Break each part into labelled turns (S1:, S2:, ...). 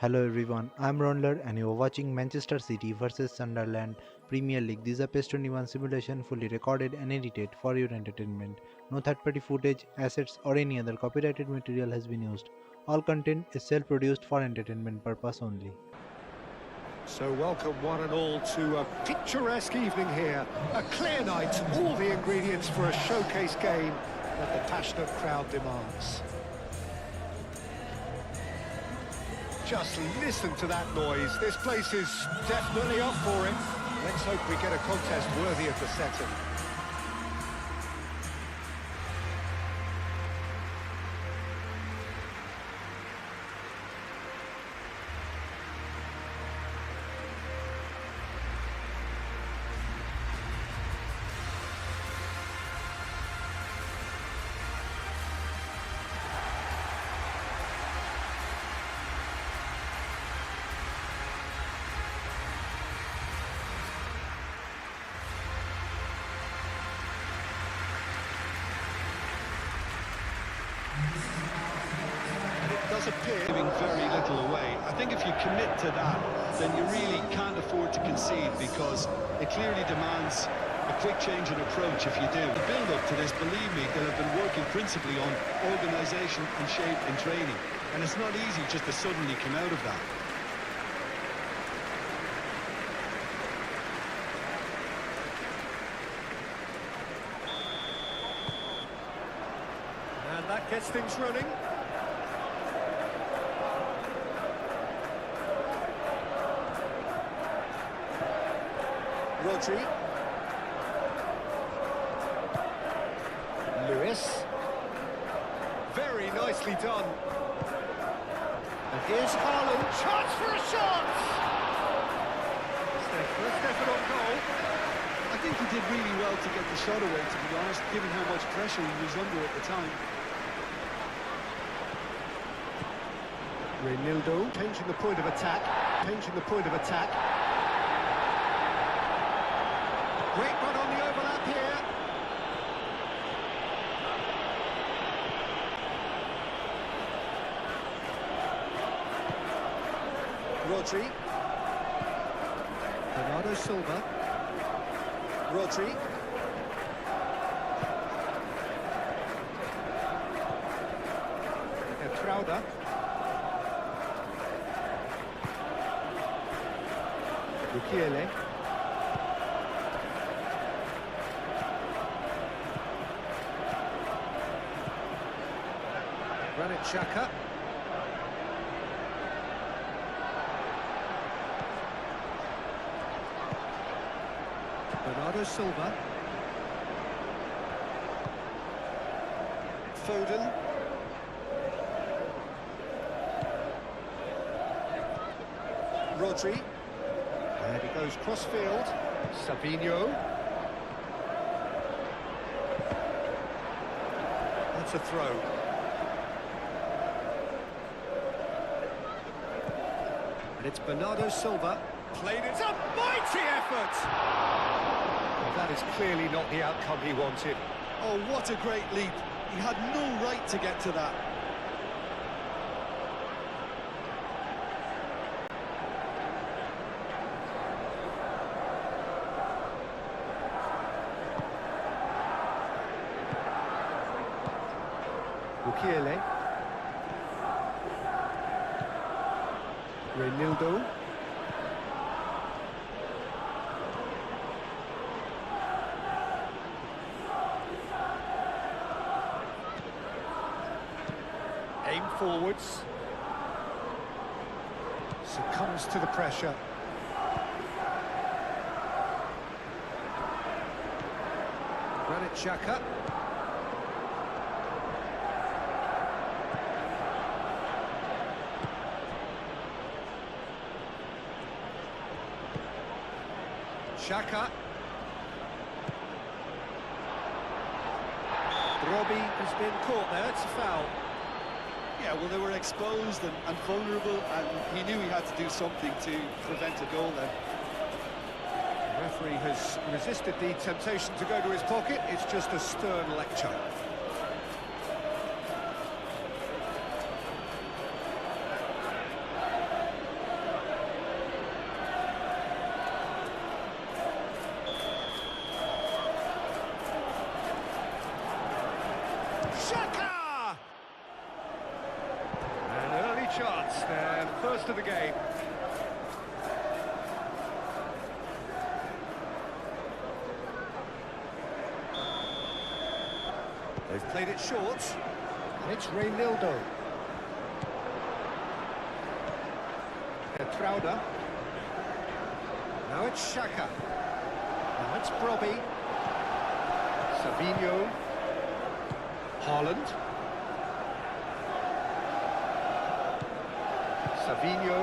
S1: Hello everyone, I'm Raundler and you're watching Manchester City vs Sunderland Premier League. This is a PES 21 simulation fully recorded and edited for your entertainment. No third-party footage, assets or any other copyrighted material has been used. All content is self-produced for entertainment purpose only.
S2: So welcome one and all to a picturesque evening here. A clear night, all the ingredients for a showcase game that the passionate crowd demands. Just listen to that noise. This place is definitely up for it. Let's hope we get a contest worthy of the setting. Does appear
S3: giving very little away. I think if you commit to that, then you really can't afford to concede because it clearly demands a quick change in approach if you do. The build-up to this, believe me, they'll have been working principally on organisation and shape in training. And it's not easy just to suddenly come out of that.
S2: And that gets things running. Rodri. Lewis. Very nicely done. And here's Haaland. Chance for a shot! It's their first effort on goal.
S3: I think he did really well to get the shot away, to be honest, given how much pressure he was under at the time.
S2: Raundler changing the point of attack. Changing the point of attack. Great run on the overlap here. Rodri. Bernardo Silva. Rodri. Crowder. Mukiele. Granit Xhaka. Bernardo Silva. Foden. Rodri. And he goes cross-field. Savinho. That's a throw. And it's Bernardo Silva. Played it. It's a mighty effort! Well, that is clearly not the outcome he wanted.
S3: Oh, what a great leap. He had no right to get to that.
S2: Mukiele. Raundler. Aim forwards. Succumbs to the pressure. Granit Xhaka. Xhaka. Robbie has been caught there, it's a foul.
S3: Yeah, well, they were exposed and vulnerable, and he knew he had to do something to prevent a goal then.
S2: The referee has resisted the temptation to go to his pocket, it's just a stern lecture. Xhaka! An early chance there, first of the game. They've played it short, and it's Raundler. Raundler. Now it's Xhaka. Now it's Brobbey. Savinho. Haaland. Savinho.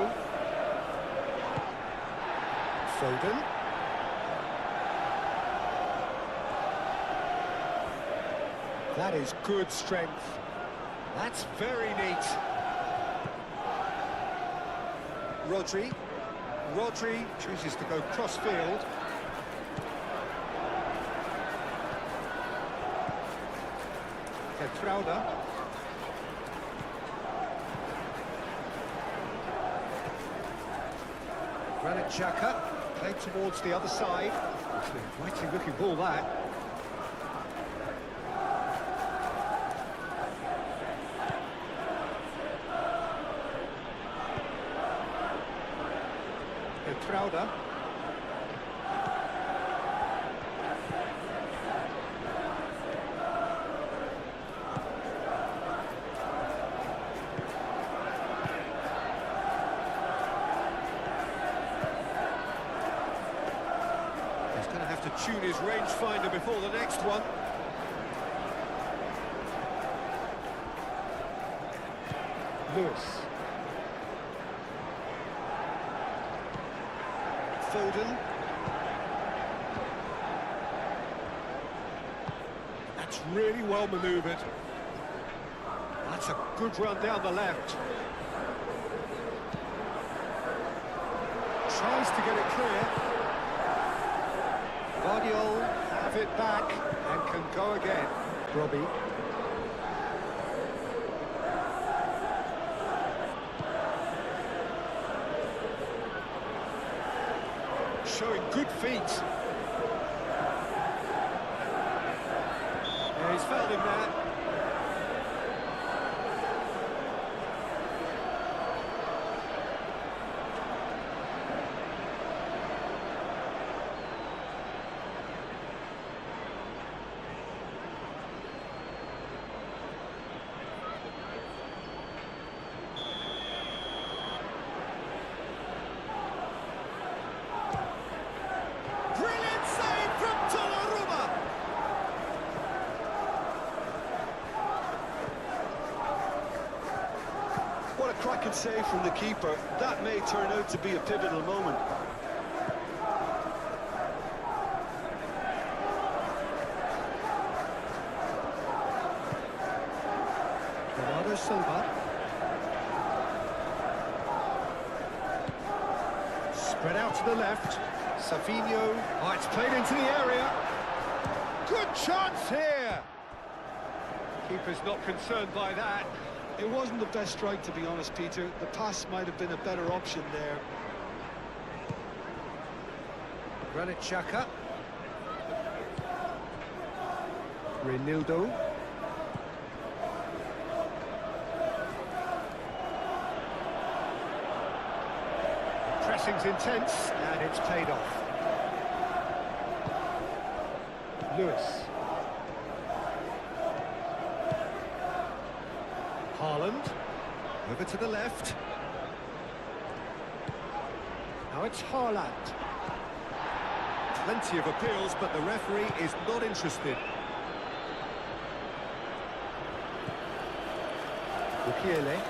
S2: Foden. That is good strength. That's very neat. Rodri chooses to go cross-field. Raundler. Granit Xhaka played towards the other side. It's an inviting looking ball that. Raundler. He's going to have to tune his rangefinder before the next one. Lewis. Foden. That's really well manoeuvred. That's a good run down the left. Tries to get it clear. Guardiola have it back and can go again. Brobbey. Showing good feet. Yeah, he's fouled him there.
S3: Cracking save from the keeper. That may turn out to be a pivotal moment.
S2: Bernardo Silva. Spread out to the left. Savinho. Oh, it's played into the area. Good chance here. Keeper's not concerned by that.
S3: It wasn't the best strike, to be honest, Peter. The pass might have been a better option there.
S2: Granit Xhaka. Raundler. Pressing's intense, and it's paid off. Lewis. Haaland, over to the left. Now it's Haaland. Plenty of appeals, but the referee is not interested. Mukiele.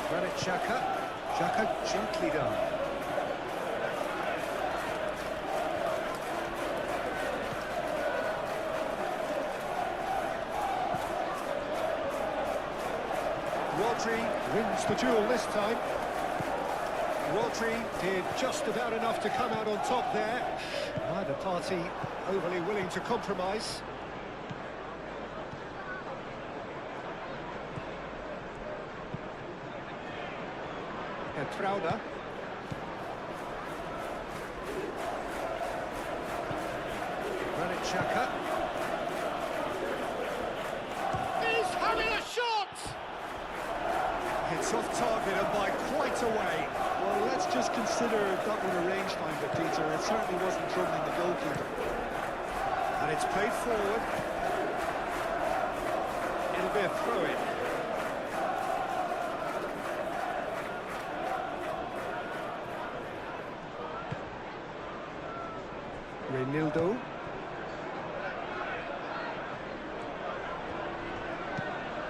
S2: Granit Xhaka. Xhaka gently done. Rodri wins the duel this time. Rodri did just about enough to come out on top there. Neither party overly willing to compromise. And Raundler. Granit Xhaka. Only a shot! It's off target and by quite a way.
S3: Well, let's just consider that one a rangefinder, Peter. It certainly wasn't troubling the goalkeeper.
S2: And it's played forward. It'll be a throw-in. Raundler.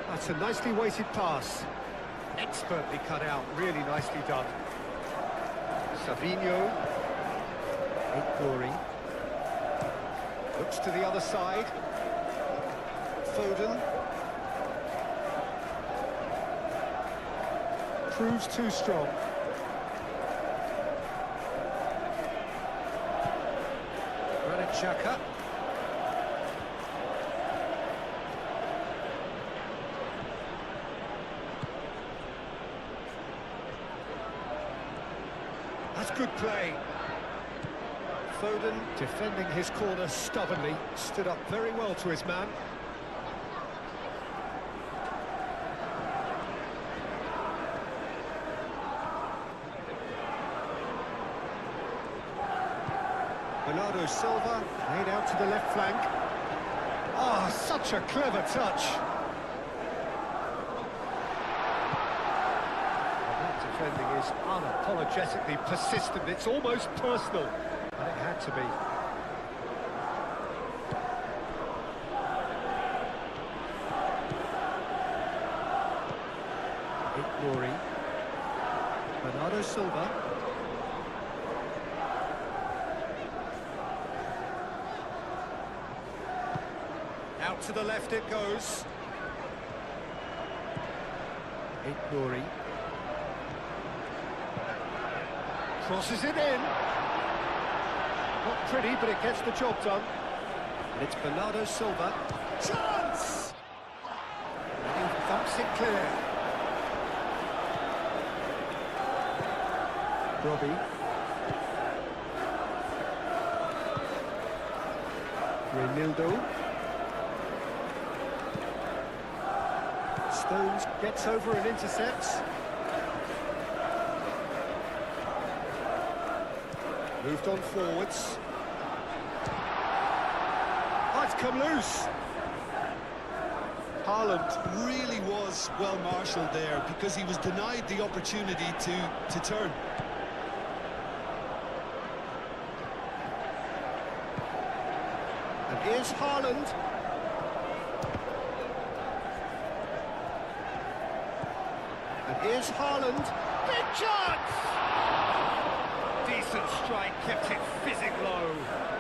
S2: That's a nicely weighted pass. Expertly cut out, really nicely done. Savinho. Great glory. Looks to the other side. Foden. Proves too strong. Xhaka. That's good play. Foden defending his corner stubbornly, stood up very well to his man. Bernardo Silva, laid out to the left flank. Ah, such a clever touch. Well, that defending is unapologetically persistent. It's almost personal, and it had to be. Great glory. Bernardo Silva. Out to the left it goes. Great glory. Crosses it in. Not pretty, but it gets the job done. And it's Bernardo Silva. Chance! And he thumps it clear. Robbie. Raundler. Stones gets over and intercepts. Moved on forwards. Oh, it's come loose.
S3: Haaland really was well marshalled there because he was denied the opportunity to turn.
S2: And here's Haaland. And here's Haaland. Big chance! Decent strike, kept it fizzing low.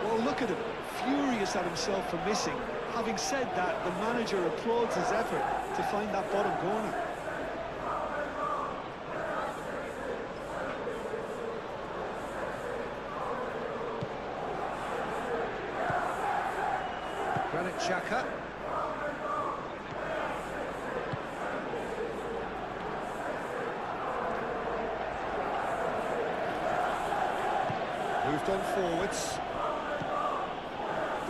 S3: Well, look at him, furious at himself for missing. Having said that, the manager applauds his effort to find that bottom corner.
S2: Xhaka. Moved on forwards.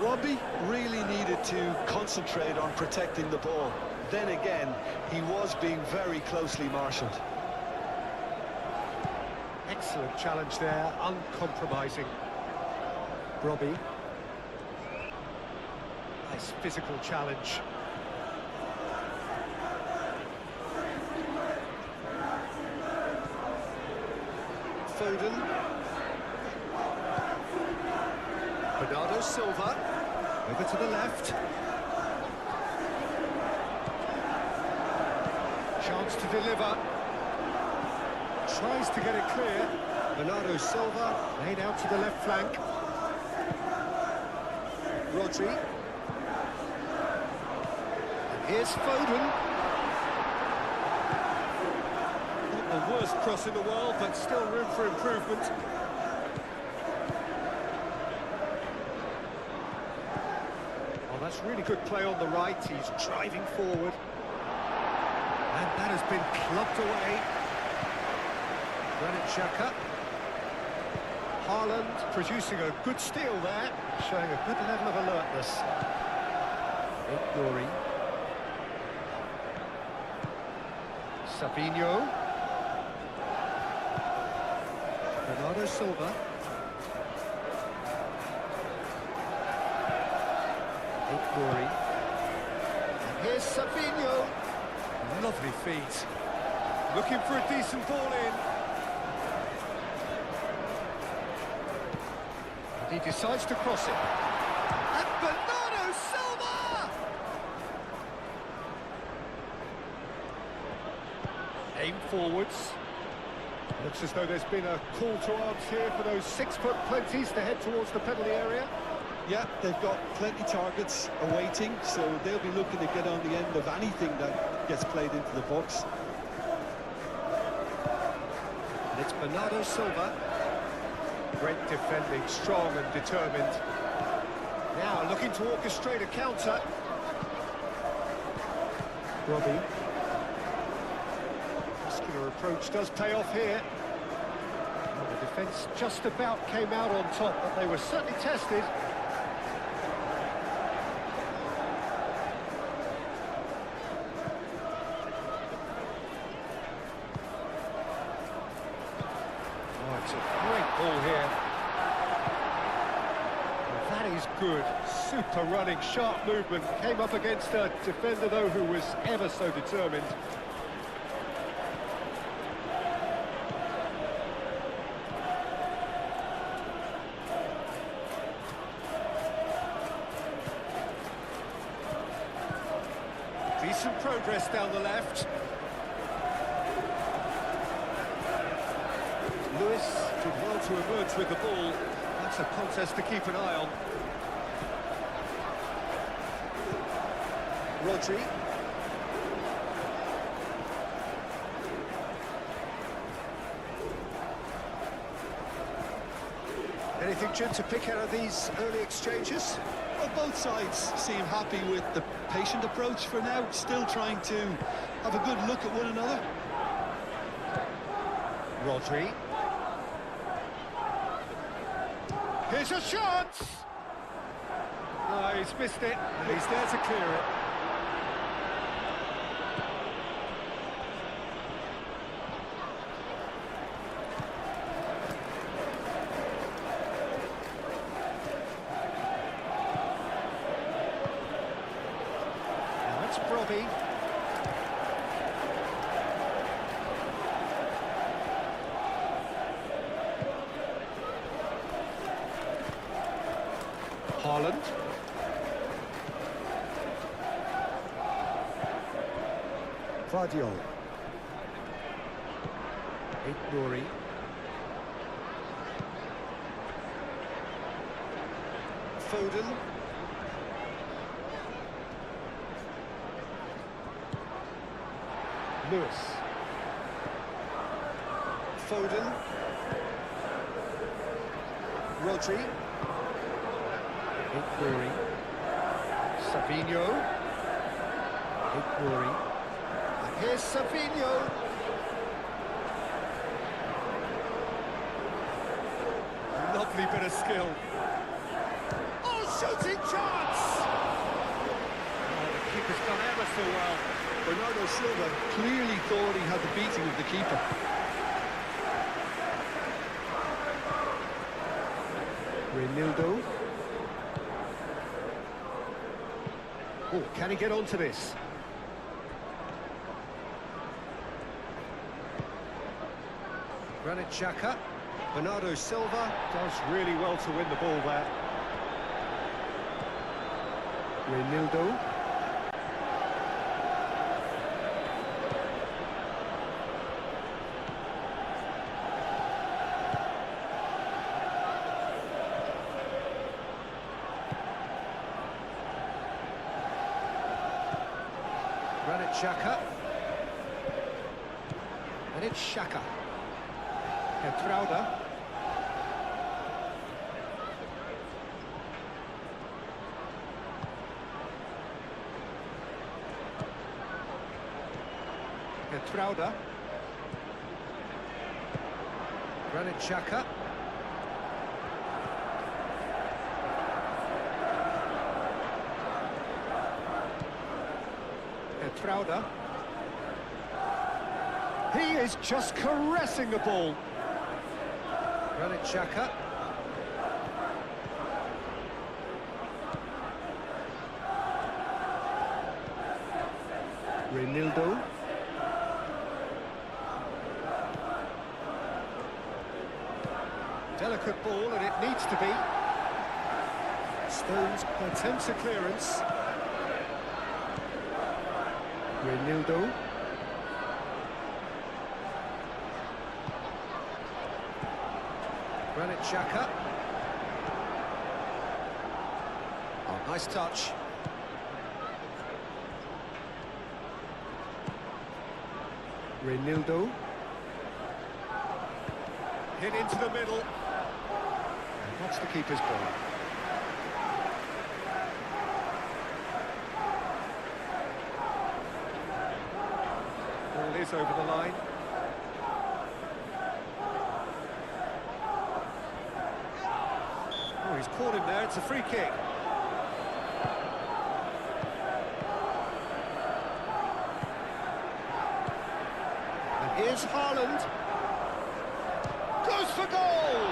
S3: Robbie really needed to concentrate on protecting the ball. Then again, he was being very closely marshalled.
S2: Excellent challenge there, uncompromising. Robbie. Nice physical challenge. Foden. Bernardo Silva. Over to the left. Chance to deliver. Tries to get it clear. Bernardo Silva laid out to the left flank. Rodri. And here's Foden. Not the worst cross in the world, but still room for improvement. Oh, that's really good play on the right. He's driving forward. And that has been clubbed away. Xhaka. Haaland producing a good steal there, showing a good level of alertness. Great glory. Savinho. Bernardo Silva. Rory. And here's Savinho. Lovely feet. Looking for a decent ball in. And he decides to cross it. And Bernardo Silva! Aim forwards. Looks as though there's been a call to arms here for those 6-foot plenties to head towards the penalty area.
S3: Yeah, they've got plenty targets awaiting, so they'll be looking to get on the end of anything that gets played into the box.
S2: And it's Bernardo Silva. Great defending, strong and determined. Now looking to orchestrate a counter. Robbie. Muscular approach does pay off here. Well, the defence just about came out on top, but they were certainly tested. Oh, it's a great ball here. Well, that is good. Super running, sharp movement. Came up against a defender, though, who was ever so determined. Decent progress down the left. Lewis did well to emerge with the ball. That's a contest to keep an eye on. Rodri. Anything, Jim, to pick out of these early exchanges?
S3: Well, both sides seem happy with the patient approach for now, still trying to have a good look at one another.
S2: Rodri. Here's a shot! No, he's missed it, and he's there to clear it. Now that's Robbie. Haaland. Vardiol. Rory.
S3: Foden.
S2: Lewis.
S3: Foden. Rodri.
S2: Rory. Savinho. Rory. And here's Savinho. Lovely bit of skill. Oh, shooting chance! Oh, the keeper's done ever so well.
S3: Bernardo Silva clearly thought he had the beating of the keeper.
S2: Raundler. Oh, can he get onto this? Granit Xhaka. Bernardo Silva does really well to win the ball there. Raundler. Granit Xhaka. And it's Xhaka. Trauda. Trauda. Granit Xhaka. Trauda. He is just caressing the ball. Granit Xhaka. Reinildo. Delicate ball, and it needs to be. Stones attempts a clearance. Reinildo. Granit Xhaka. Oh, nice touch. Reinildo. Hit into the middle. What's the keeper's ball? Ball is over the line. Oh, he's caught him there. It's a free kick. And here's Haaland. Goes for goal!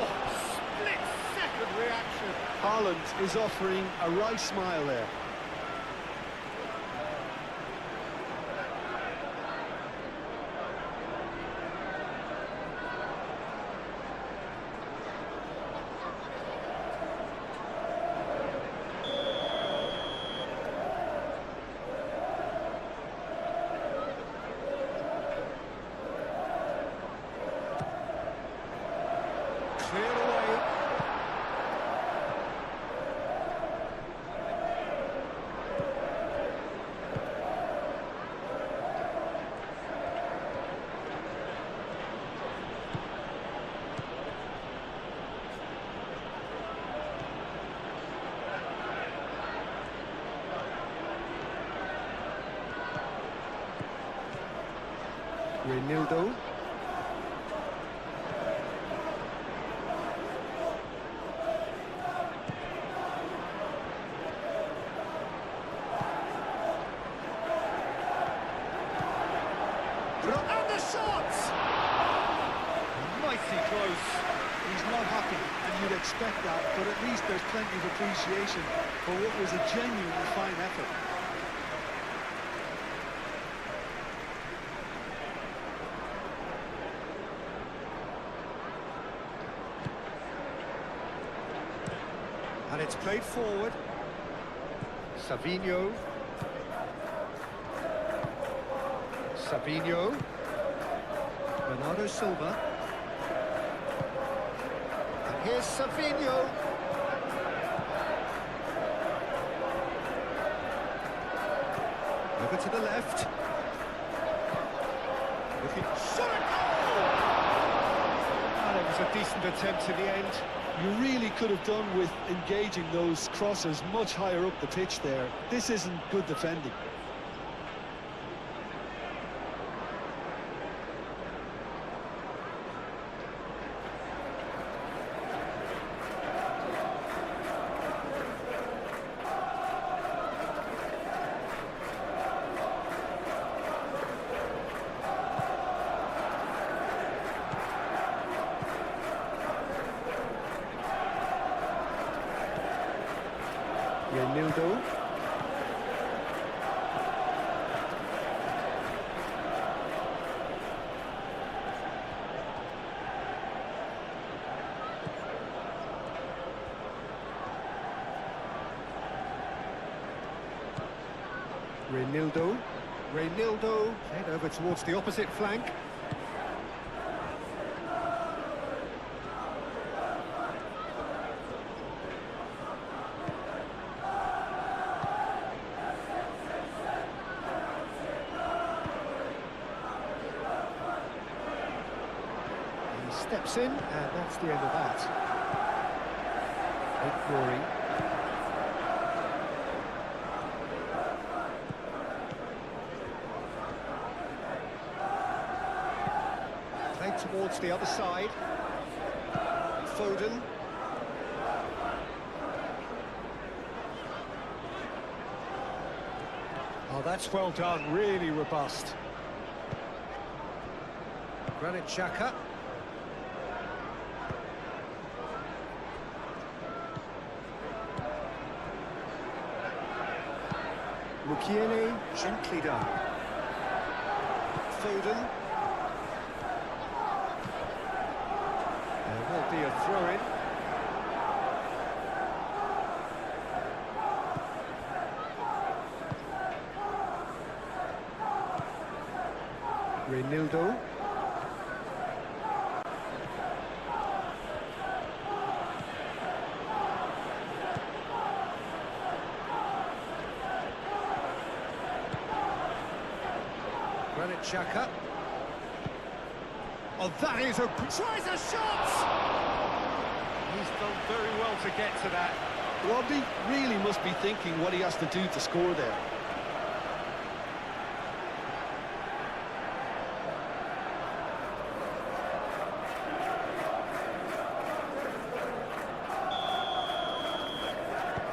S2: Oh, split-second reaction.
S3: Haaland is offering a right smile there.
S2: Cleared away. Reinildo. And the shot! Mighty close.
S3: He's not happy, and you'd expect that, but at least there's plenty of appreciation for what was a genuinely fine effort.
S2: And it's played forward. Savinho. Savinho. Bernardo Silva. And here's Savinho. Over to the left. Looking shot at goal! And it was a decent attempt in the end.
S3: You really could have done with engaging those crosses much higher up the pitch there. This isn't good defending.
S2: Reinildo. Reinildo head over towards the opposite flank. He steps in, and that's the end of that. Big glory. Played towards the other side. Foden. Oh, that's well done, really robust. Granit Xhaka. Mukiele, gently done. Foden. There will be a throw-in. Reinildo. Granit Xhaka. Oh, that is a... tries a shot! He's done very well to get to that.
S3: Robbie really must be thinking what he has to do to score there.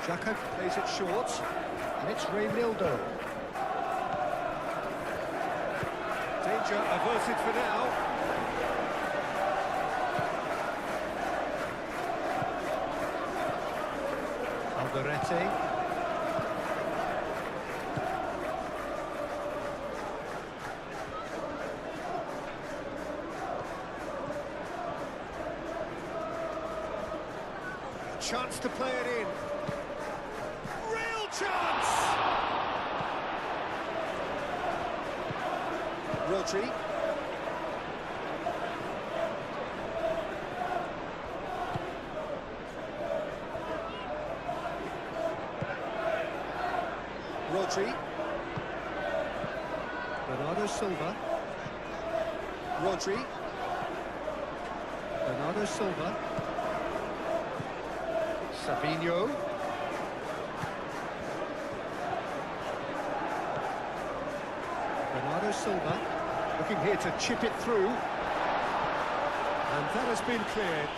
S2: Xhaka plays it short, and it's Reinildo. Danger averted for now. Alderete. Chance to play it in. Real chance! Rodri. Rodri. Bernardo Silva. Rodri. Bernardo Silva. Savinho. Bernardo Silva looking here to chip it through, and that has been cleared.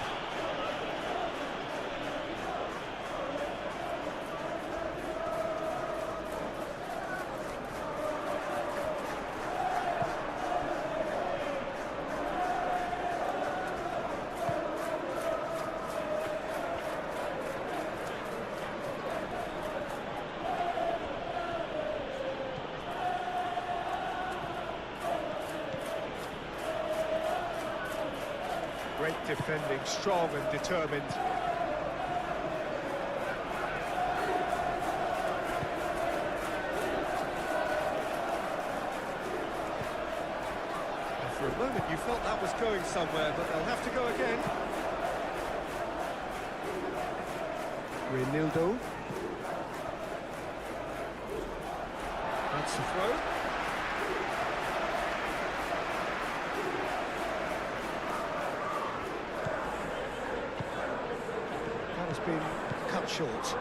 S2: Great defending, strong and determined. And for a moment you felt that was going somewhere, but they'll have to go again. Reinildo. That's the throw. Has been cut short.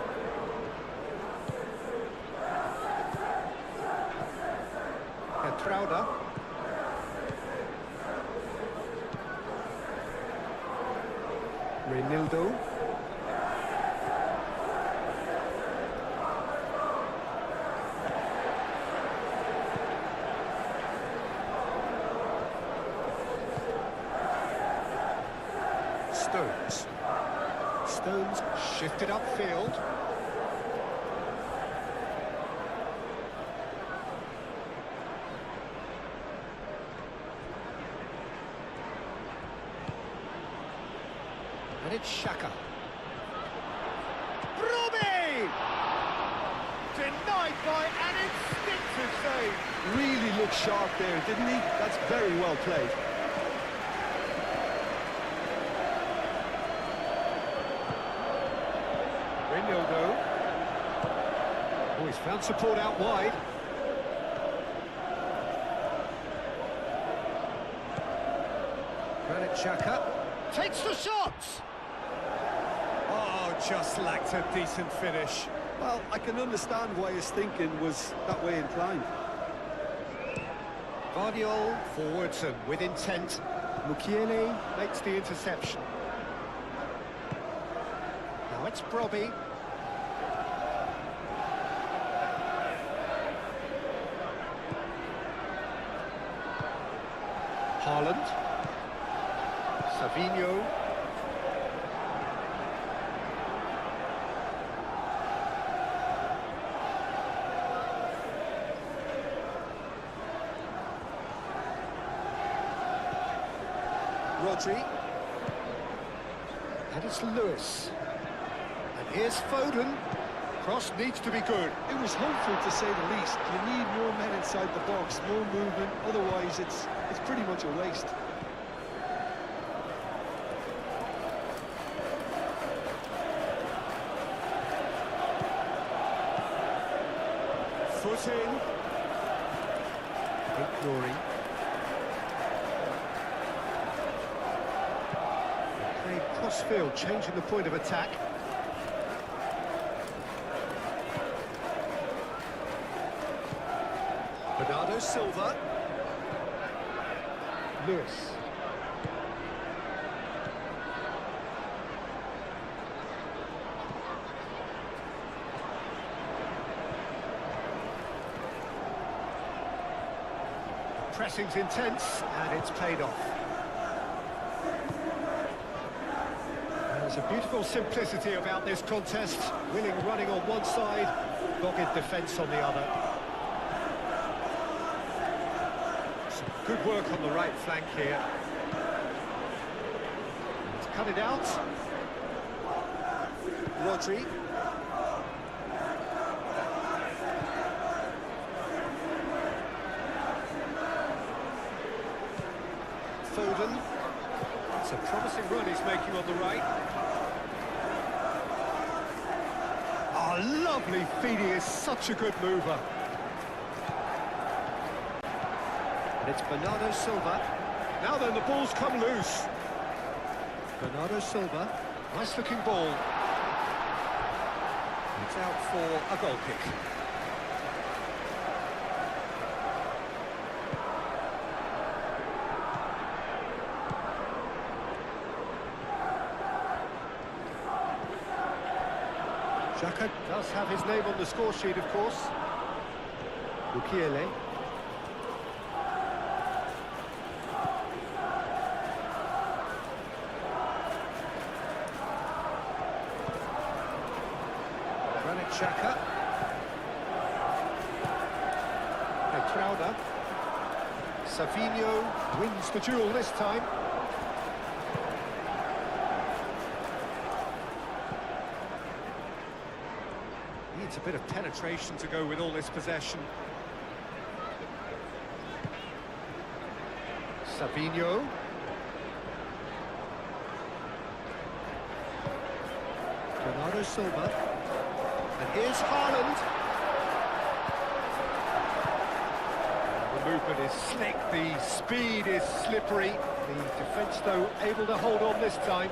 S2: Trauda. Reinildo. Stones. Stones shifted upfield. And it's Xhaka. Robbie! Denied by an instinctive save.
S3: Really looked sharp there, didn't he? That's very well played.
S2: Reinildo. Oh, he's found support out wide. Granit Xhaka takes the shot! Oh, just lacked a decent finish.
S3: Well, I can understand why his thinking was that way inclined.
S2: Guardiol forwards and with intent. Mukiele makes the interception. Now it's Brobbey. Haaland. Savinho. Rodri. And it's Lewis. And here's Foden. Cross needs to be good.
S3: It was hopeful, to say the least. You need more men inside the box, more movement. Otherwise, it's pretty much a waste.
S2: Foot in. Great glory. Playing cross-field, changing the point of attack. Bernardo Silva. Lewis. Pressing's intense, and it's paid off. There's a beautiful simplicity about this contest. Willing running on one side, dogged defence on the other. Some good work on the right flank here. Let's cut it out. Rodri. Foden. It's a promising run he's making on the right. Oh, lovely feed, he is such a good mover. And it's Bernardo Silva. Now then, the ball's come loose. Bernardo Silva, nice looking ball. It's out for a goal kick. Xhaka does have his name on the score sheet, of course. Mukiele. Granit Xhaka. Crowder. Savinho wins the duel this time. Needs a bit of penetration to go with all this possession. Savinho. Bernardo Silva. And here's Haaland. The movement is slick, the speed is slippery. The defence, though, able to hold on this time.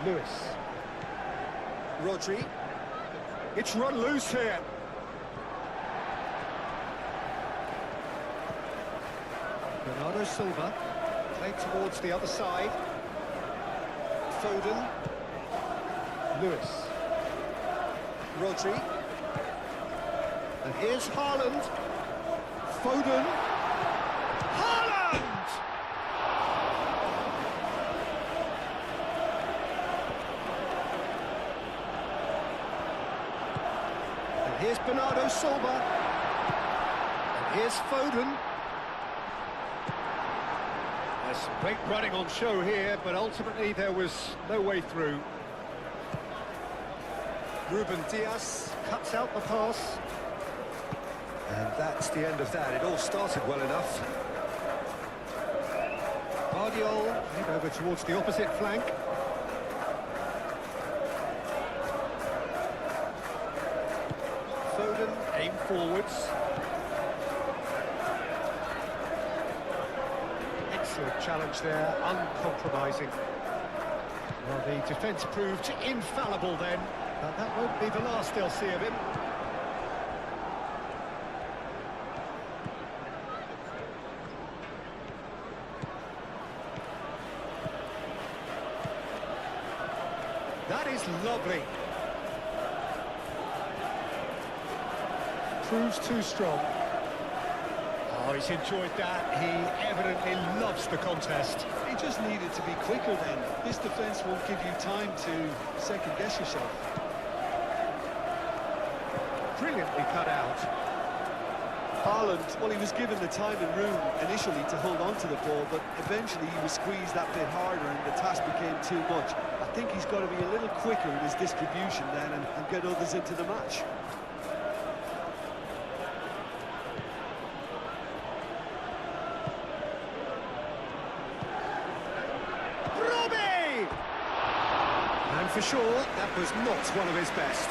S2: Lewis. Rodri. It's run loose here. Bernardo Silva. Played towards the other side. Foden. Lewis. Rodri. And here's Haaland. Foden. Haaland! Here's Bernardo Silva. And here's Foden. There's some great running on show here, but ultimately there was no way through. Ruben Dias cuts out the pass. And that's the end of that. It all started well enough. Guardiola head over towards the opposite flank. Foden, aim forwards. Excellent challenge there, uncompromising. Well, the defence proved infallible then, but that won't be the last they'll see of him. That's lovely. Proves too strong. Oh, he's enjoyed that. He evidently loves the contest.
S3: He just needed to be quicker then. This defence won't give you time to second-guess yourself.
S2: Brilliantly cut out.
S3: Haaland, well, he was given the time and room initially to hold on to the ball, but eventually he was squeezed that bit harder and the task became too much. I think he's got to be a little quicker in his distribution then and get others into the match.
S2: Robbie! And for sure, that was not one of his best.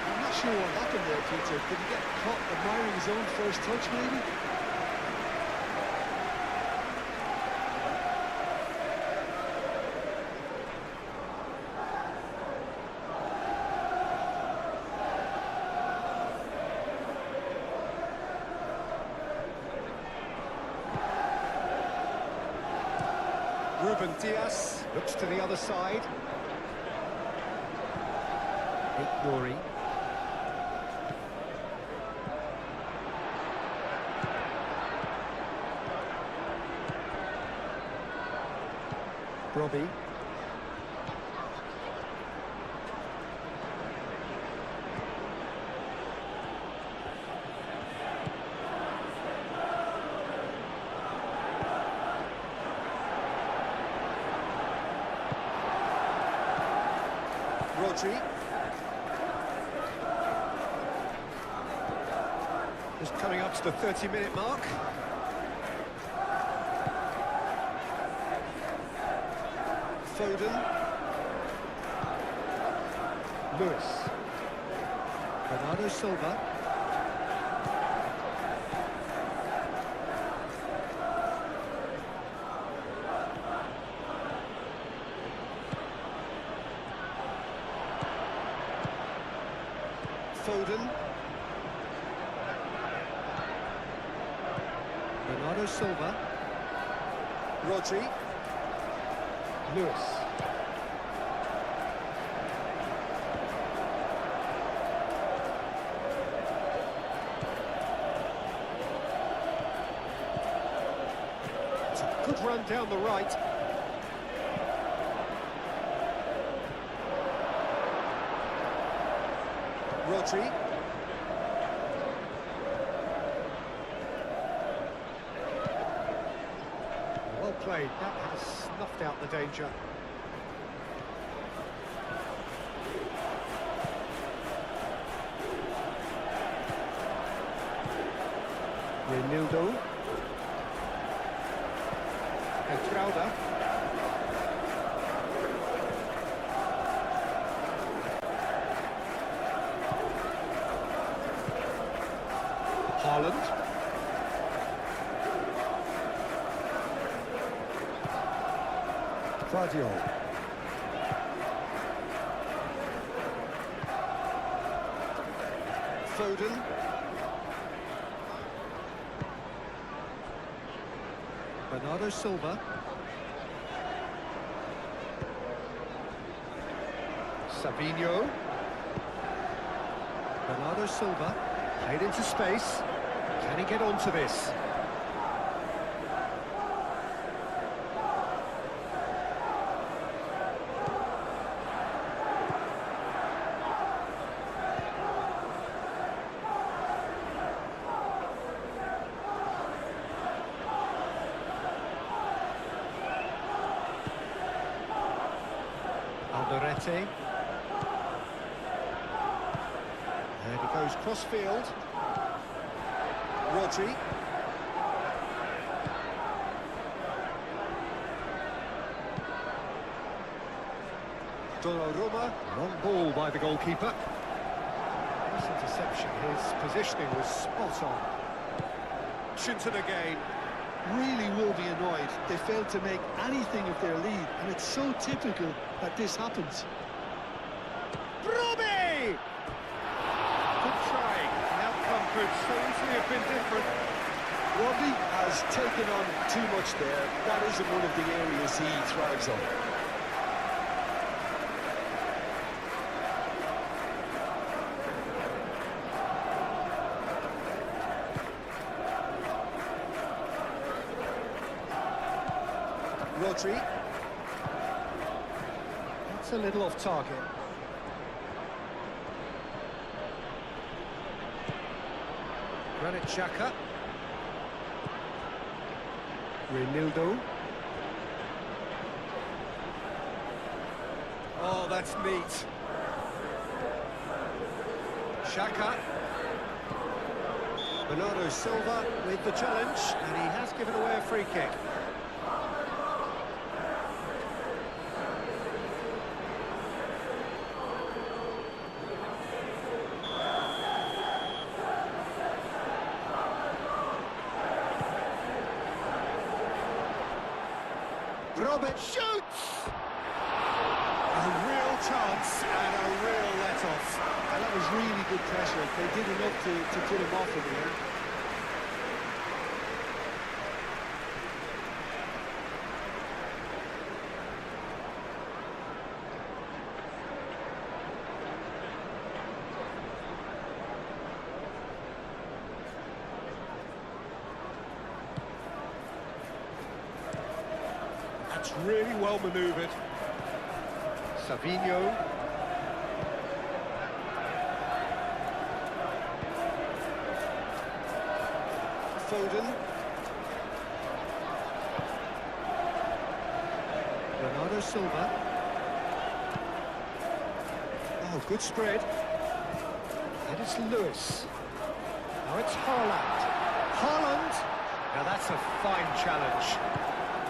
S3: I'm not sure what happened there, Peter. Did he get caught admiring his own first touch, maybe?
S2: Ruben Diaz looks to the other side. Nori. Robbie. Rodri. Just coming up to the 30-minute mark. Foden. Lewis. Bernardo Silva. Foden. Bernardo Silva. Rodri. Lewis. It's a good run down the right. Rodri. Well played. That has snuffed out the danger. Reinildo. Entrauda. Haaland. Guardiola. Foden. Bernardo Silva. Savinho. Bernardo Silva. Played into space. Can he get onto this? Alderete. And he goes cross-field. Rodri. Donnarumma. Long ball by the goalkeeper. Nice interception. His positioning was spot on. Into the game.
S3: Really will be annoyed. They failed to make anything of their lead, and it's so typical that this happens.
S2: Robbie! Good try. The outcome could so easily have been different.
S3: Robbie has taken on too much there. That isn't one of the areas he thrives on.
S2: Rodri. That's a little off target. Granit Xhaka. Reinildo. Oh, that's neat. Xhaka. Bernardo Silva with the challenge, and he has given away a free kick. Robert shoots! A real chance and a real let-off.
S3: And that was really good pressure. They did enough to put him off in there.
S2: That's really well manoeuvred. Savinho. Foden. Bernardo Silva. Oh, good spread. And it's Lewis. Now it's Haaland. Haaland! Now that's a fine challenge.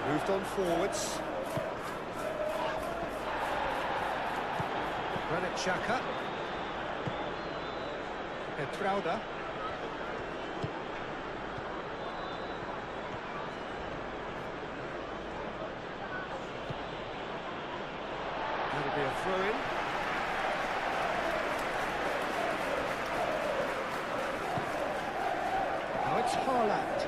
S2: Moved on forwards. Granit Xhaka. Petrauda. That'll be a throw-in. Now it's Haaland.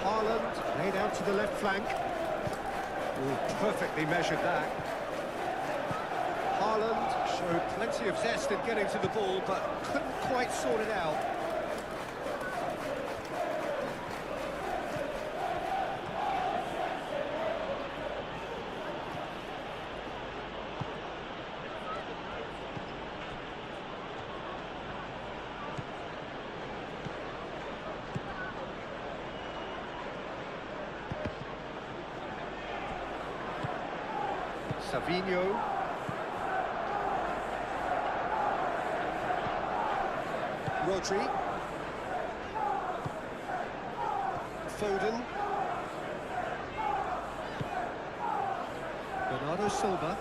S2: Haaland laid out to the left flank. Ooh, perfectly measured that. Haaland showed plenty of zest in getting to the ball, but couldn't quite sort it out. Savinho. Rodri. Foden. Bernardo Silva.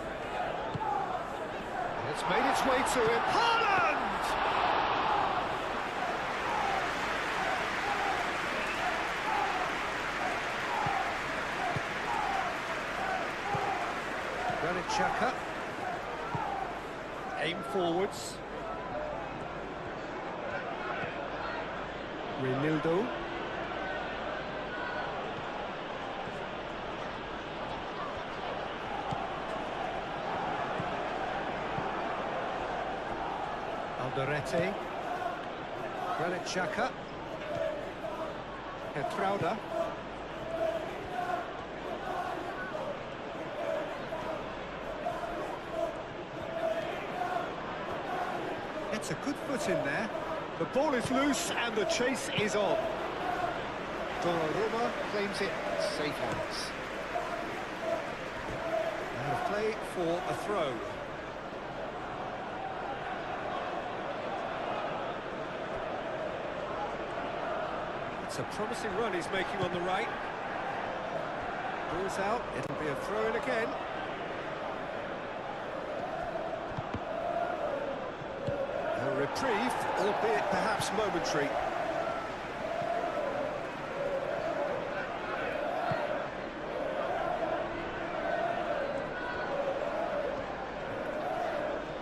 S2: And it's made its way to him. Haaland! Granit Xhaka. Aim forwards. Reinildo. Alderete. Granit Xhaka. Petrauda. Gets a good foot in there. The ball is loose and the chase is on. Donnarumma claims it safe hands. Out of play for a throw. It's a promising run he's making on the right. Ball's out, it'll be a throw-in again. A reprieve, albeit perhaps momentary.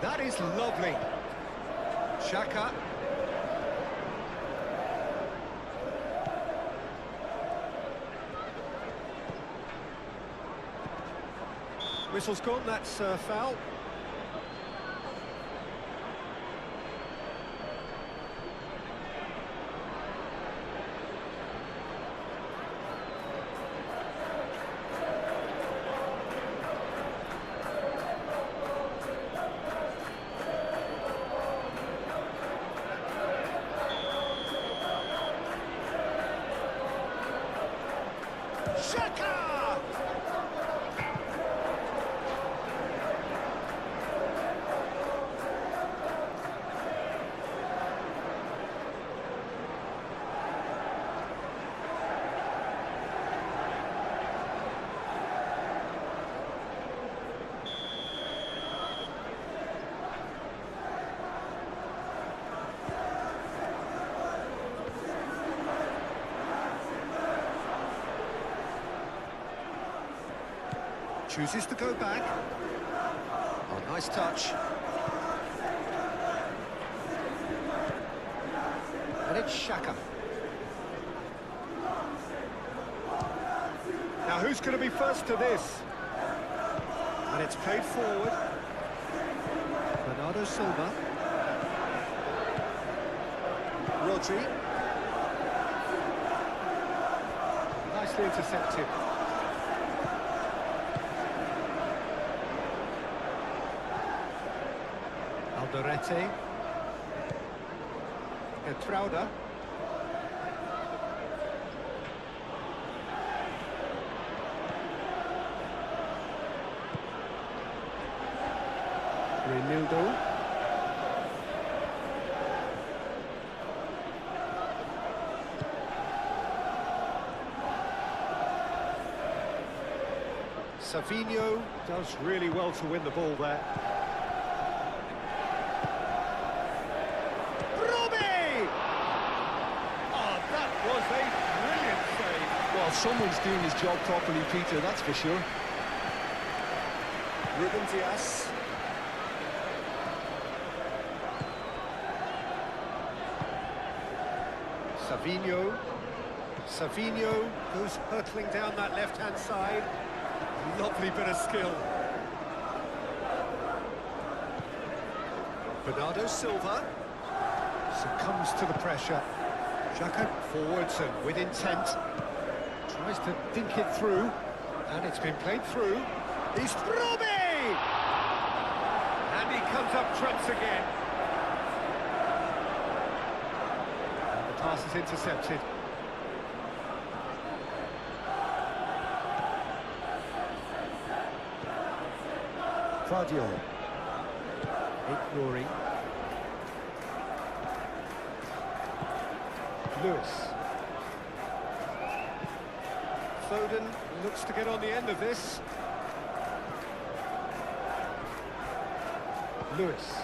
S2: That is lovely. Xhaka. Whistle's gone, that's a foul. Xhaka! Chooses to go back. Oh, nice touch. And it's Xhaka. Now who's going to be first to this? And it's played forward. Bernardo Silva. Rodri. Nicely intercepted. Alderete. Trauda. Renildo. Savinho does really well to win the ball there.
S3: Well, someone's doing his job properly, Peter, that's for sure.
S2: Ruben Dias. Savinho. Savinho goes hurtling down that left-hand side. Lovely bit of skill. Bernardo Silva succumbs to the pressure. Xhaka forwards and with intent. Tries to dink it through, and it's been played through. He's Robbie! And he comes up trumps again. And the pass is intercepted. Guardiola. Ignoring. Lewis. Foden looks to get on the end of this. Lewis.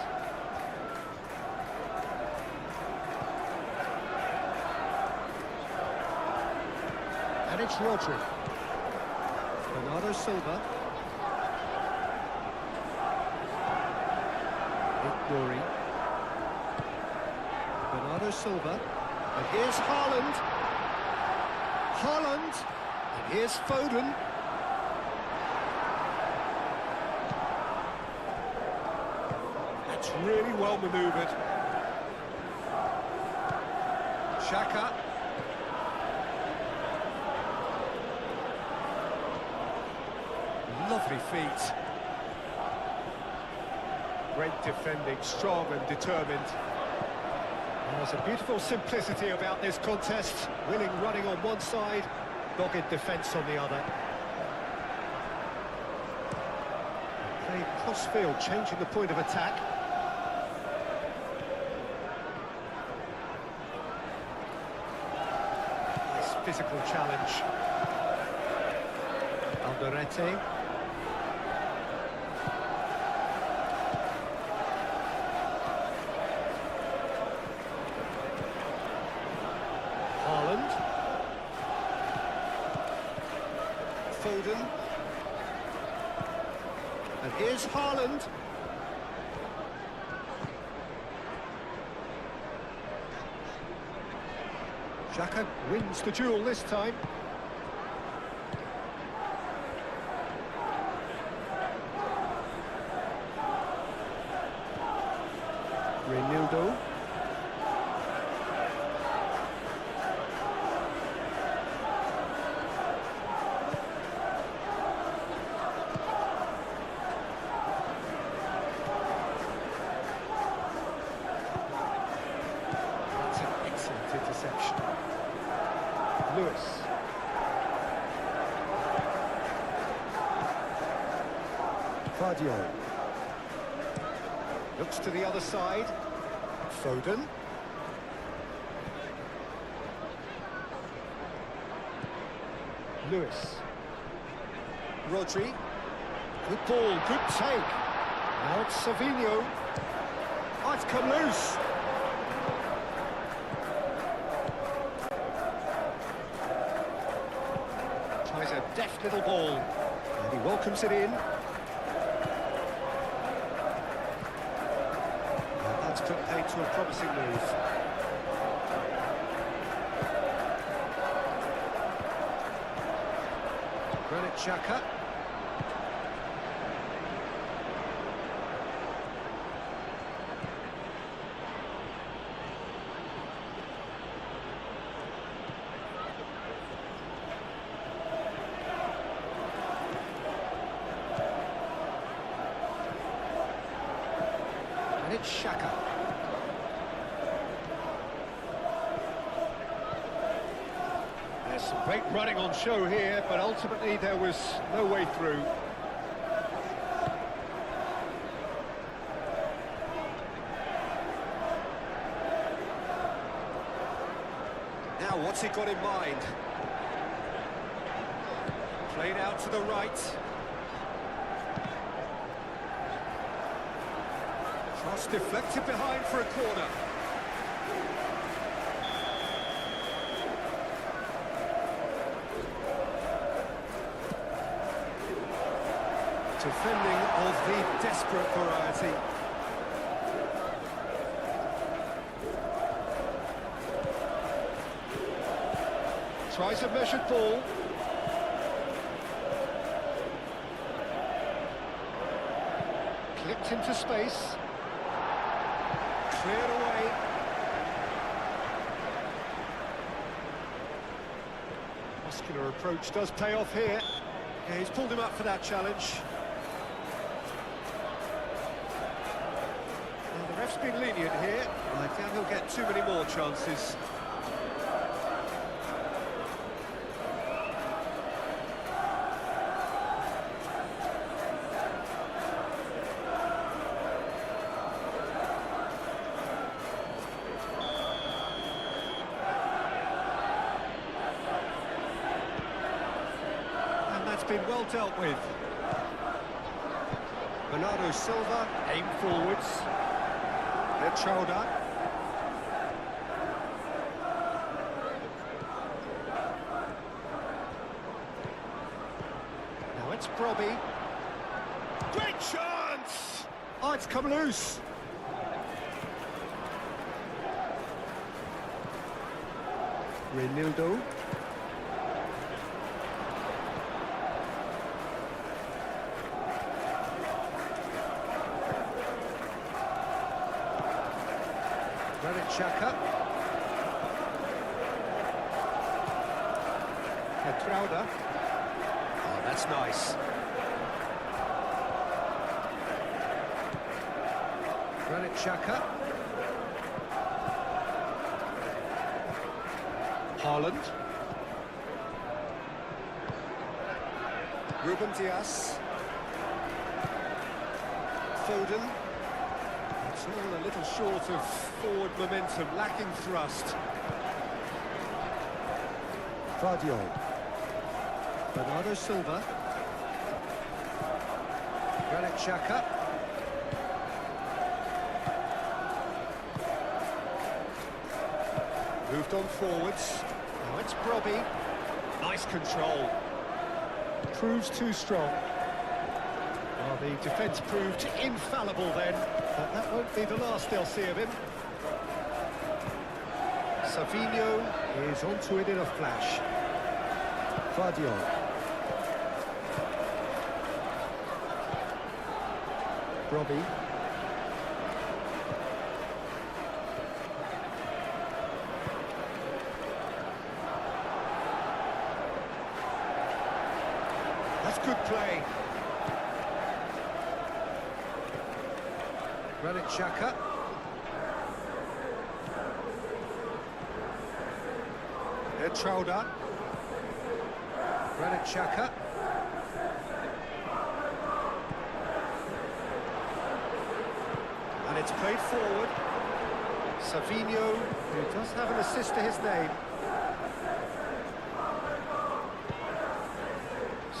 S2: And it's Rodri. Bernardo Silva. Ignoring. Bernardo Silva. And here's Haaland. Haaland. And here's Foden. That's really well manoeuvred. Xhaka. Lovely feet. Great defending, strong and determined. There's a beautiful simplicity about this contest. Willing running on one side, dogged defence on the other. Playing cross-field, changing the point of attack. Nice physical challenge. Alderete. Foden. And here's Haaland. Xhaka wins the duel this time. Renildo. Interception. Lewis. Guardiola. Looks to the other side. Foden. Lewis. Rodri. Good ball, good take. Now it's Savinho. Oh, it's come loose. Tries a deft little ball. And he welcomes it in. And that's put paid to a promising move. Granit Xhaka. And it's Xhaka. There's some great running on show here, but ultimately there was no way through. Now, what's he got in mind? Played out to the right. Cross deflected behind for a corner. Defending of the desperate variety. Tries a measured ball. Clipped into space. Cleared away. Muscular approach does pay off here. Yeah, he's pulled him up for that challenge. Well, the ref's been lenient here. I doubt he'll get too many more chances. Been well dealt with. Bernardo Silva, aim forwards. Chowder. Now it's Brobby. Great chance! Oh, it's come loose. Reinildo. Granit Xhaka. Trauda. Oh, that's nice. Granit Xhaka. Haaland. Ruben Dias. Foden. It's all a little short of forward momentum, lacking thrust. Guardiola. Bernardo Silva. Granit Xhaka. Moved on forwards. Now it's Brobby. Nice control. Proves too strong. Well, the defence proved infallible then, but that won't be the last they'll see of him. Savinho is onto it in a flash. Guardiola. Brobby. That's good play. Granit Xhaka. Chowder. Granit Xhaka. And it's played forward. Savinho, who does have an assist to his name.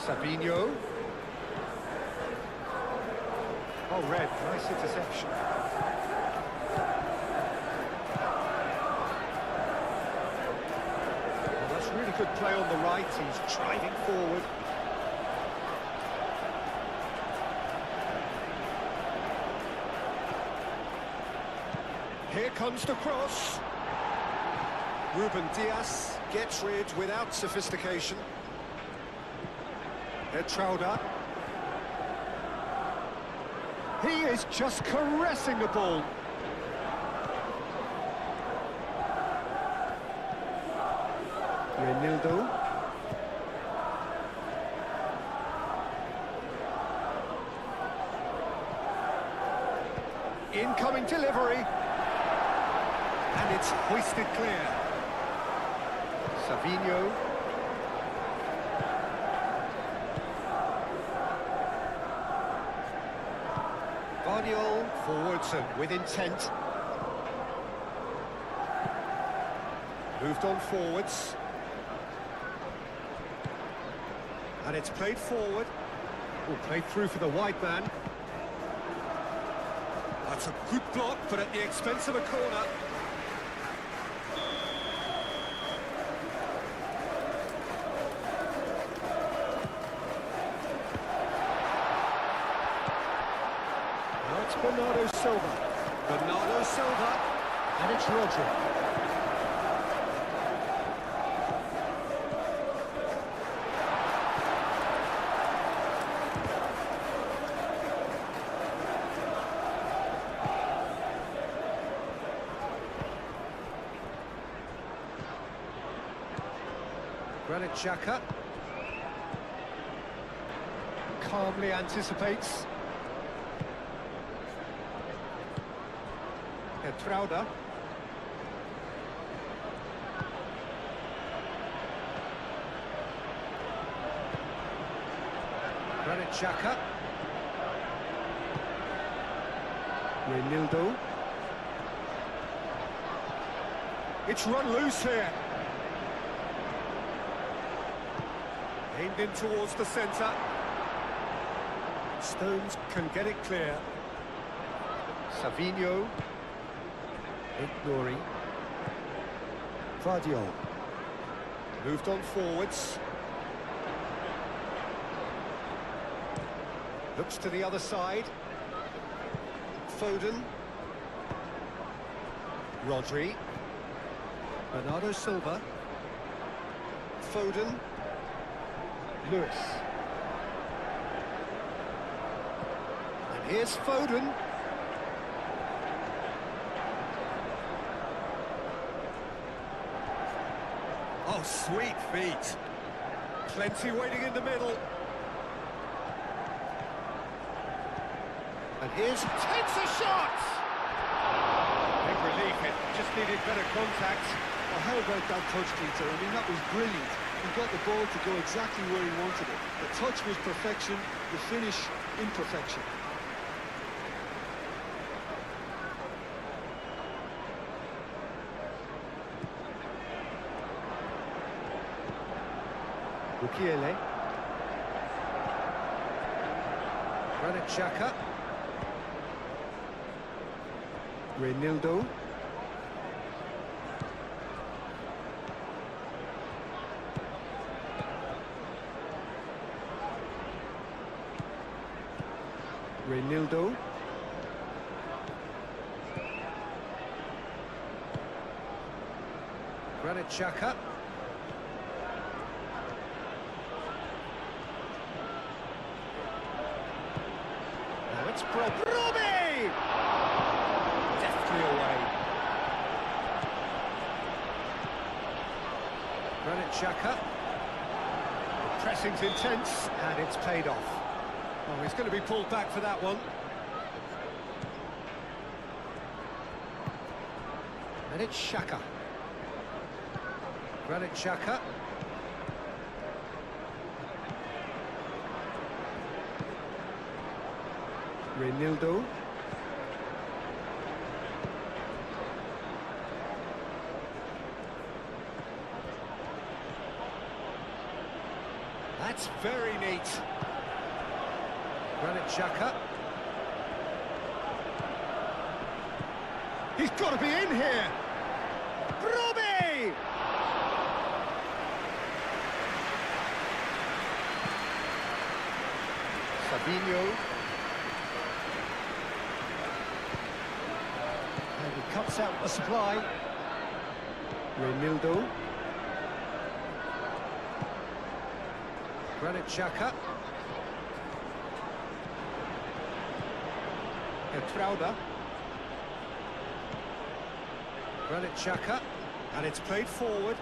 S2: Savinho. Oh, red, nice interception. Well, that's really good play on the right, he's driving forward. Here comes the cross. Ruben Dias gets rid without sophistication. Raundler. He is just caressing the ball. Renildo. Incoming delivery. And it's hoisted clear. Savinho. Guardiola forwards and with intent. Moved on forwards. And it's played forward. Played through for the wide man. That's a good block, but at the expense of a corner. Bernardo Silva, and it's Rodri. Granit Xhaka calmly anticipates. Raundler. Granit Xhaka. Renildo. It's run loose here. Aimed in towards the centre. Stones can get it clear. Savinho. Ignori. Guardiola. Moved on forwards. Looks to the other side. Foden. Rodri. Bernardo Silva. Foden. Lewis. And here's Foden. Oh, sweet feet. Plenty waiting in the middle. And here's takes a shot! Big relief, it just needed better contact.
S3: Well, how about that touch, Peter? I mean, that was brilliant. He got the ball to go exactly where he wanted it. The touch was perfection, the finish imperfection.
S2: Mukiele. Granit Xhaka. Renildo. Renildo. Granit Xhaka. Now it's Robbie! Deftly away. Granit Xhaka. The pressing's intense, and it's paid off. Oh, he's going to be pulled back for that one. And it's Xhaka. Granit Xhaka. Renildo. That's very neat. Granit Xhaka. He's got to be in here. Robbie! Fabinho. And he cuts out the supply. Reinildo. Granit Xhaka. Trauda. Granit Xhaka. And it's played forward.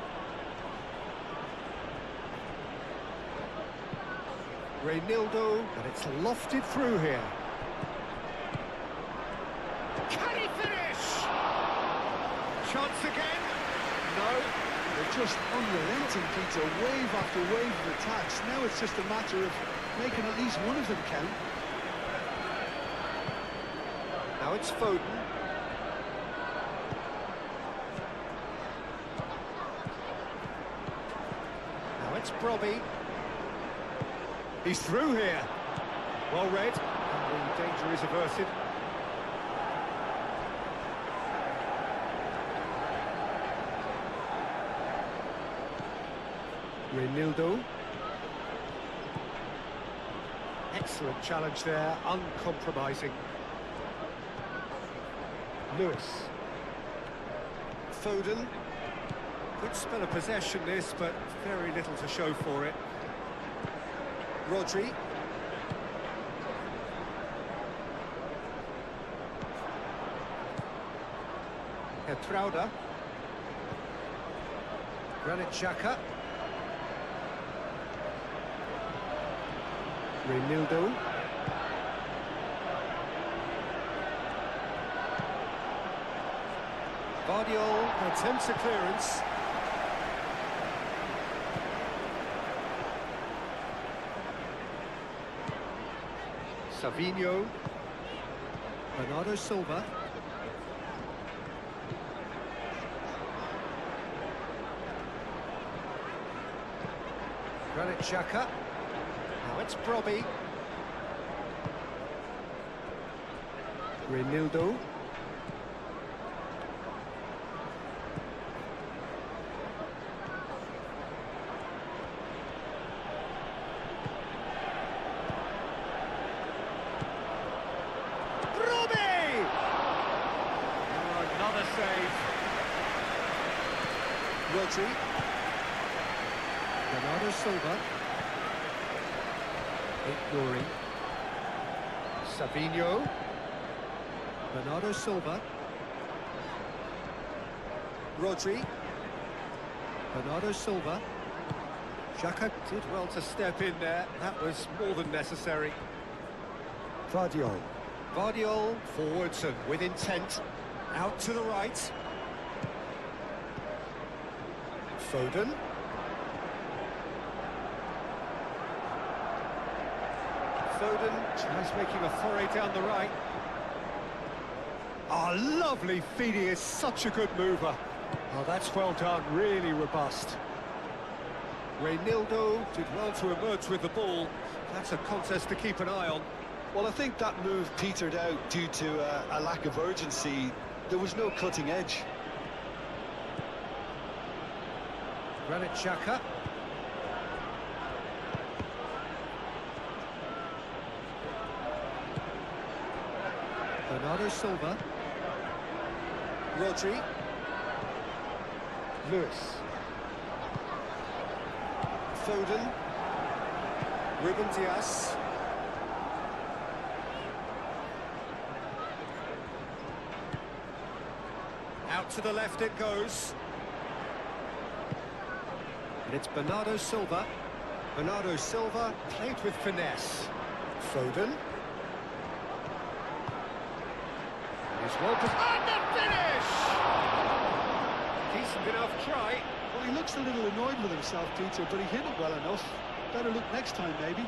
S2: Reinildo, and it's lofted through here. Can he finish? Chance again? No.
S3: They're just unrelenting, Peter, wave after wave of attacks. Now it's just a matter of making at least one of them count.
S2: Now it's Foden. Now it's Brobbey. He's through here. Well read. And the danger is averted. Reinildo. Excellent challenge there, uncompromising. Lewis. Foden. Good spell of possession this, but very little to show for it. Rodri. Trauda. Granit Xhaka. Reinildo. Guardiola attempts a clearance. Savinho. Bernardo Silva. Granit Xhaka. Now it's Brobbey. Reinildo. Rodri. Bernardo Silva. Ignoring. Savinho. Bernardo Silva. Rodri. Bernardo Silva. Xhaka did well to step in there. That was more than necessary. Guardiola. Guardiola forwards and with intent. Out to the right. Foden. Foden tries making a foray down the right. Oh, lovely feed. He is such a good mover. Oh, that's well done, really robust. Reinildo did well to emerge with the ball. That's a contest to keep an eye on.
S3: Well, I think that move petered out due to a lack of urgency. There was no cutting edge.
S2: Granit Xhaka. Bernardo Silva. Rodri. Lewis. Foden. Ruben Dias. Out to the left it goes. And it's Bernardo Silva. Bernardo Silva played with finesse. Foden. And he's well... And the finish! Decent enough try.
S3: Well, he looks a little annoyed with himself, Peter, but he hit it well enough. Better look next time, maybe.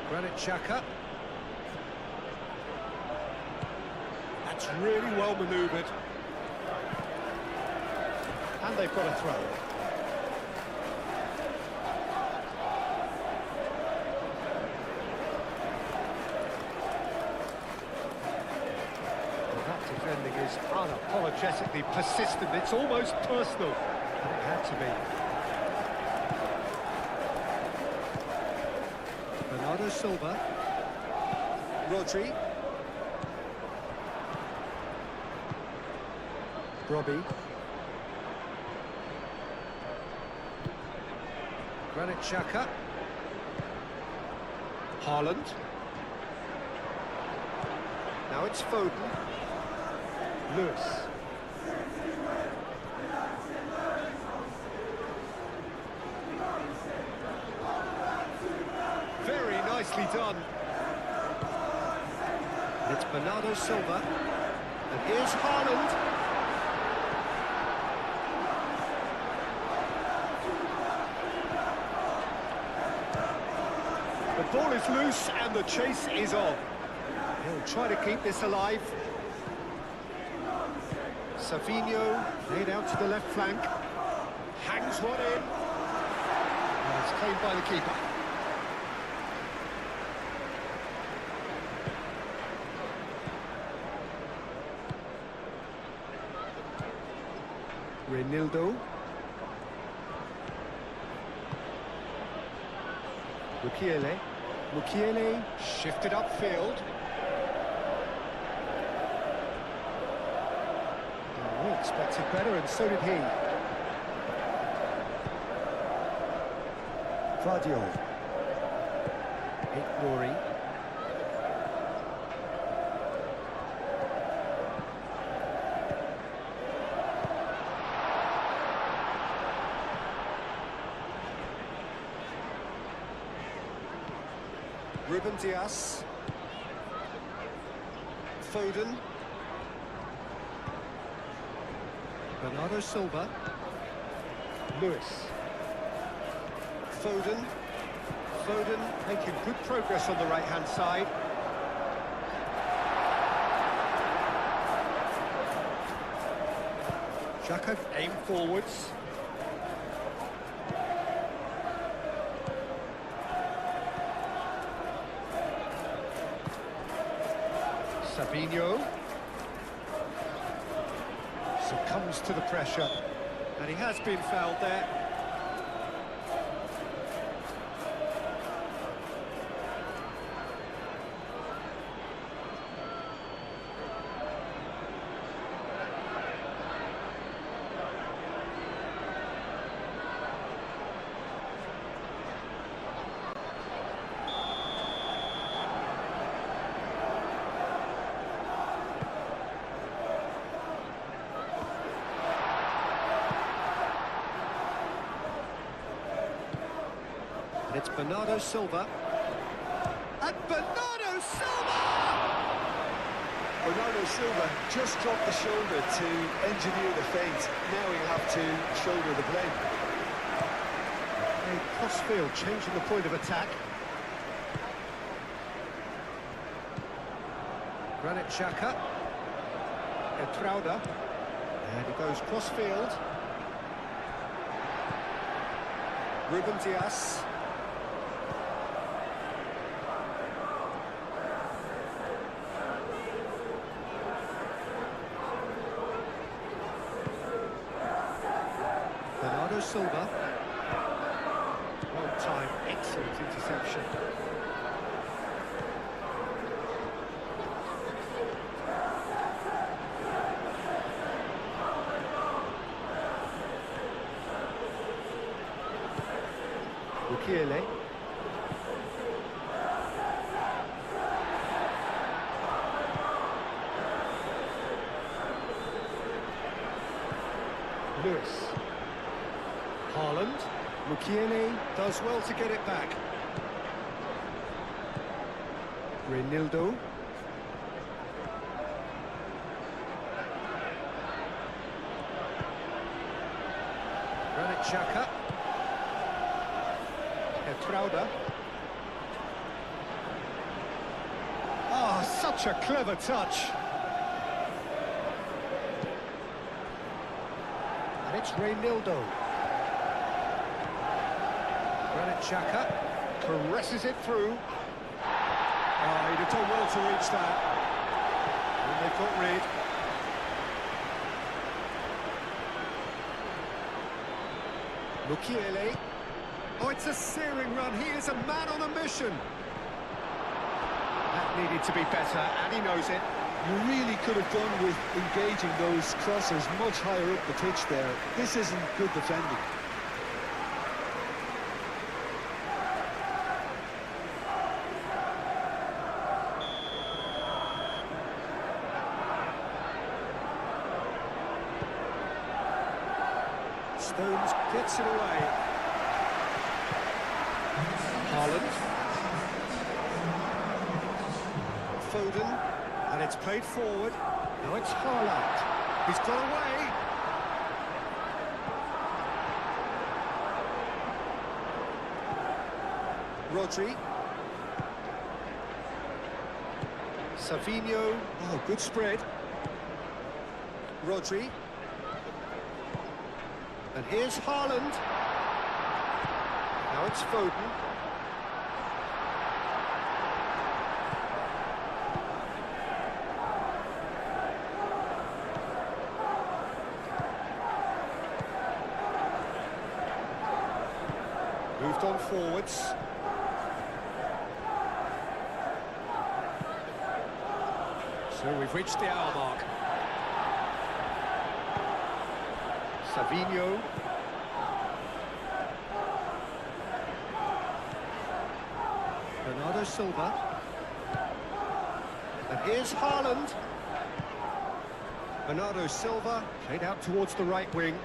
S2: Granit Xhaka. That's really well manoeuvred. And they've got a throw. Well, that defending is unapologetically persistent. It's almost personal. And it had to be. Bernardo Silva. Rodri. Robbie. Granit Xhaka. Haaland. Now it's Foden. Lewis. Very nicely done. It's Bernardo Silva. And here's Haaland. The ball is loose and the chase is on. He'll try to keep this alive. Savinho laid out to the left flank. Hangs one in. And it's claimed by the keeper. Reinildo. Mukiele shifted upfield. Oh, we expected better, and so did he. Vadio. Ignori. Ruben Dias. Foden. Bernardo Silva. Lewis. Foden. Foden making good progress on the right-hand side. Xhaka aim forwards. Savinho succumbs to the pressure, and he has been fouled there. It's Bernardo Silva. And Bernardo Silva!
S3: Bernardo Silva just dropped the shoulder to engineer the feint. Now he'll have to shoulder the blame.
S2: A crossfield changing the point of attack. Granit Xhaka. Etrauda. And he goes crossfield. Ruben Dias. Bernardo Silva. Well timed, excellent interception. Mukiele. Lewis. Haaland. Mukiele does well to get it back. Reinildo. Granit Xhaka. Etrauda. Oh, such a clever touch. And it's Raundler. Granit Xhaka caresses it through. Oh, he'd have done well to reach that. And they've got rid. Mukiele. Oh, it's a searing run. He is a man on a mission. That needed to be better, and he knows it.
S3: You really could have done with engaging those crossers much higher up the pitch there. This isn't good defending.
S2: Stones gets it away. Haaland. Foden. And it's played forward. Now it's Haaland. He's got away. Rodri. Savinho. Oh, good spread. Rodri. And here's Haaland. Now it's Foden. Moved on forwards. So we've reached the hour mark. Savinho. Bernardo Silva. And here's Haaland. Bernardo Silva played out towards the right wing.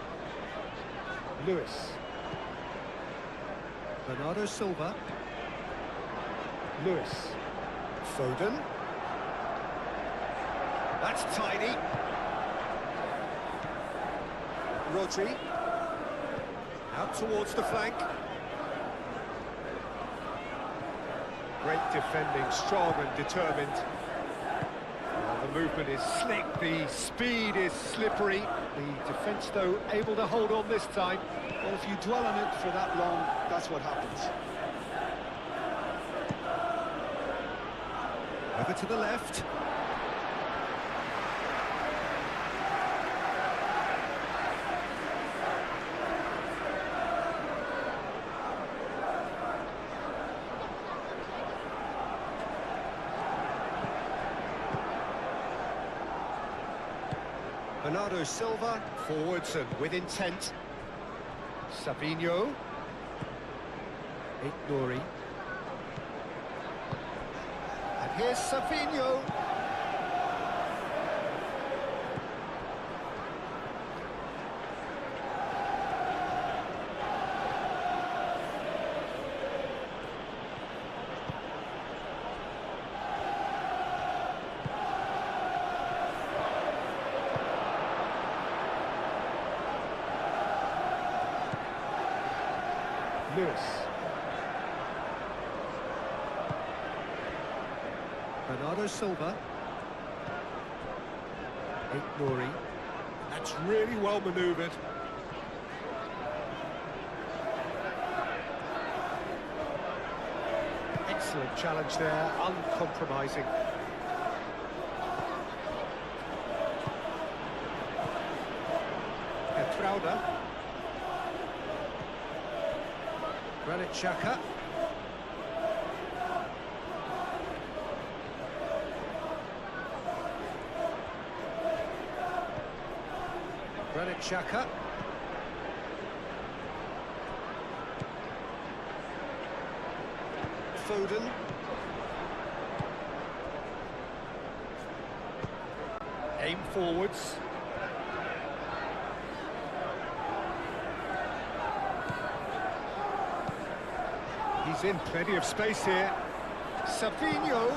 S2: Lewis. Bernardo Silva. Lewis. Foden. That's tidy. Rodri. Out towards the flank. Great defending, strong and determined. The movement is slick, the speed is slippery. The defence, though, able to hold on this time.
S3: Well, if you dwell on it for that long, that's what happens.
S2: Over to the left. Bernardo Silva, forwards and with intent. Savinho. Nouri. And here's Savinho. Lewis. Bernardo Silva. Nouri. That's really well manoeuvred. Excellent challenge there, uncompromising. Raundler. Granit Xhaka. Granit Xhaka. Foden. Aim forwards. He's in plenty of space here. Savinho.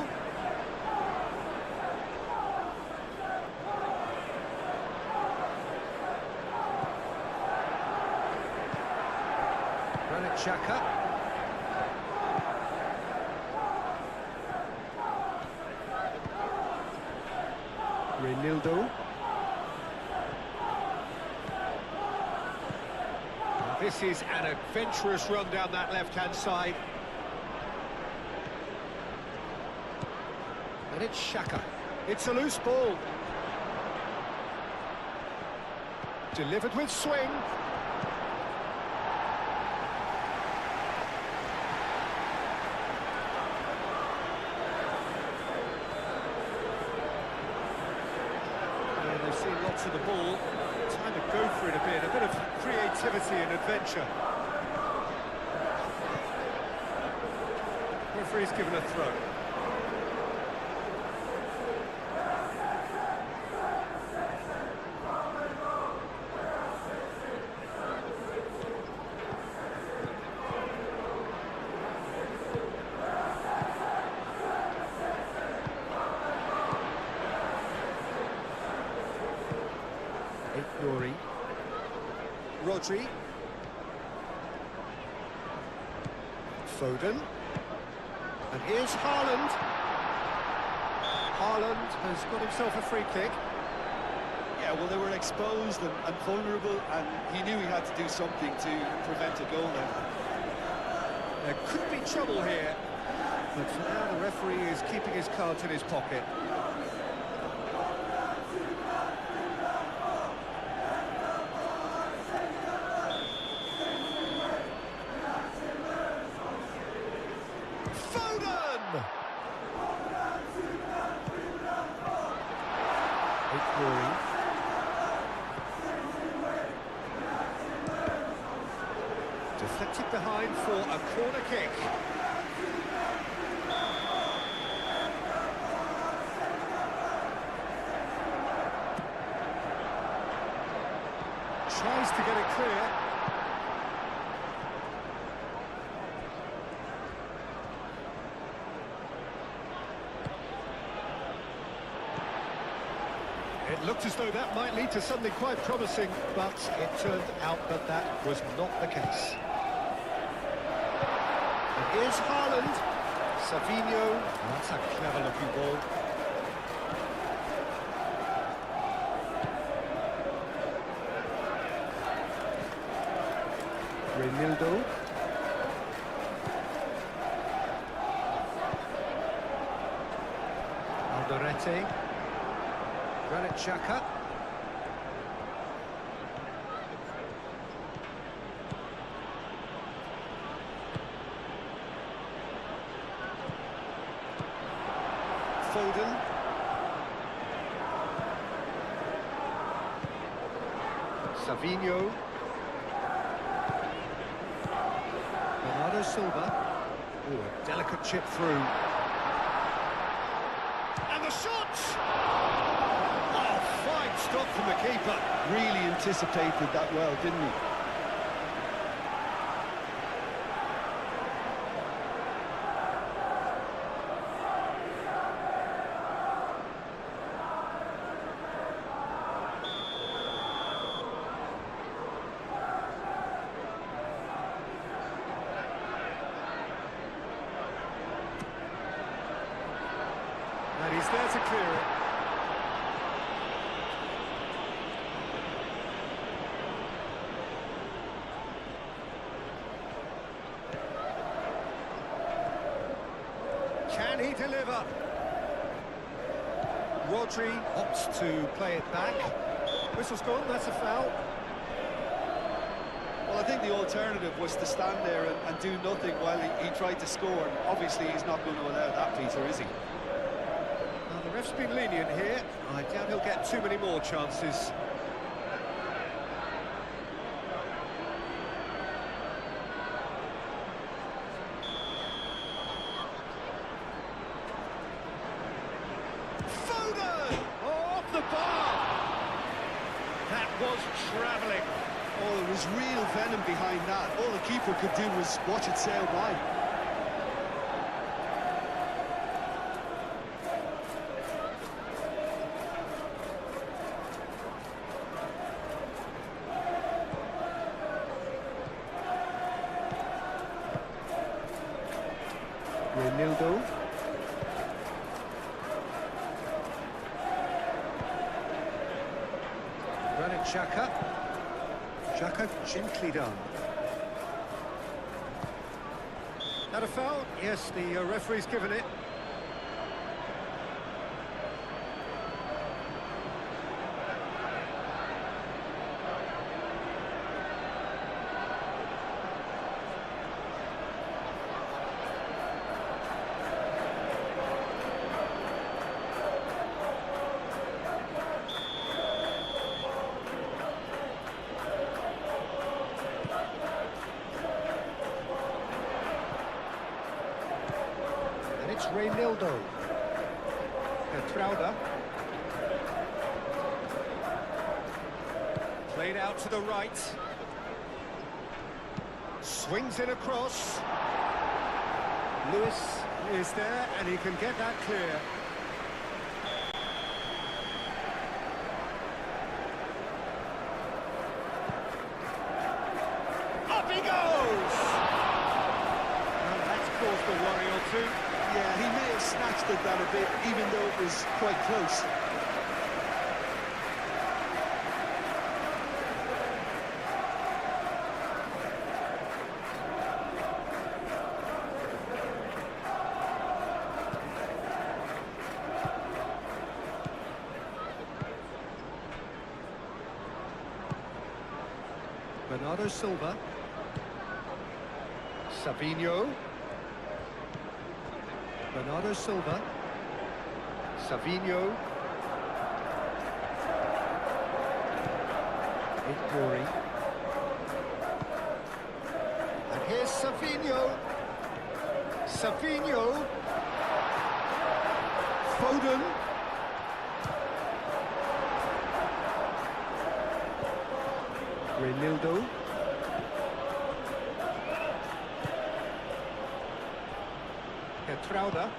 S2: Granit Xhaka. Renildo. This is an adventurous run down that left-hand side. And it's Xhaka. It's a loose ball. Delivered with swing. Yeah, they've seen lots of the ball. Time to go for it a bit of creativity and adventure. Referee's given a throw. Nuri. Rodri. Foden. And here's Haaland. Haaland has got himself a free kick.
S3: Yeah, well, they were exposed and vulnerable, and he knew he had to do something to prevent a goal then.
S2: There could be trouble here, but for now the referee is keeping his cards in his pocket. Foden! Nuri. Deflected behind for a corner kick. Tries to get it clear. It looked as though that might lead to something quite promising, but it turned out that that was not the case. And here's Haaland. Savinho. That's a clever-looking ball. Renildo. Alderete. Granit Xhaka. Foden. Savinho. Bernardo Silva. Ooh, a delicate chip through. And the shot! Oh, fine stop from the keeper.
S3: Really anticipated that well, didn't he?
S2: And he's there to clear it. Can he deliver? Rodri opts to play it back. Whistle's gone, that's a foul.
S3: Well, I think the alternative was to stand there and do nothing while he tried to score. Obviously, he's not going to allow that, Peter, is he?
S2: Now, the ref's been lenient here. I doubt he'll get too many more chances. Foden! Oh, off the bar! That was travelling.
S3: Oh, there was real venom behind that. All the keeper could do was watch it sail by.
S2: Renildo. Xhaka. Xhaka gently done. That a foul? Yes, the referee's given it. It's Raundler. Raundler. Played out to the right. Swings it across. Lewis is there and he can get that clear. Up he goes! Well, that's caused a worry or two.
S3: Yeah, he may have snatched at that a bit, even though it was quite close.
S2: Bernardo Silva. Savinho. Bernardo Silva. Savinho. Igori. And here's Savinho. Savinho. Foden. Raundler. Raundler.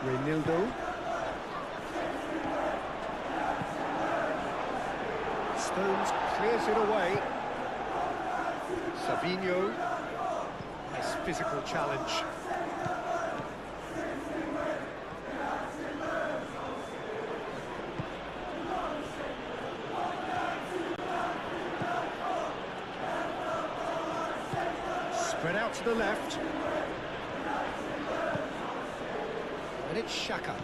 S2: Raundler. Stones clears it away. Savinho. Nice physical challenge. Spread out to the left. And it's Xhaka.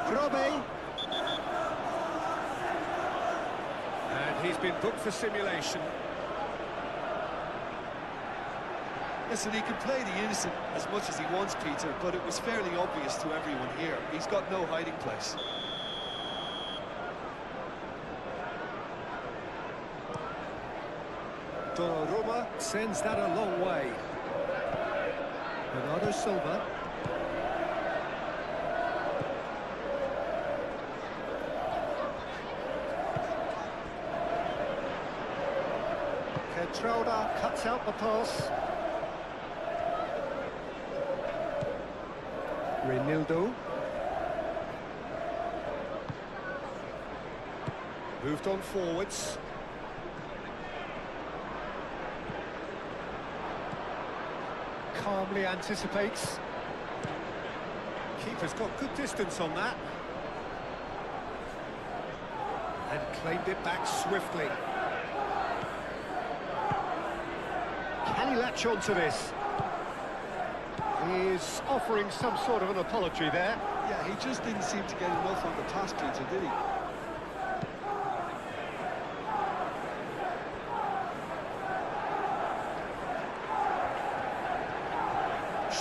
S2: Grobe. And he's been booked for simulation.
S3: Listen, he can play the innocent as much as he wants, Peter, but it was fairly obvious to everyone here. He's got no hiding place.
S2: Donnarumma sends that a long way. Bernardo Silva. Raundler cuts out the pass. Raundler. Moved on forwards. Calmly anticipates. Keeper's got good distance on that. And claimed it back swiftly. Can he latch on to this? He's offering some sort of an apology there.
S3: Yeah, he just didn't seem to get enough on the pass, Peter, did he?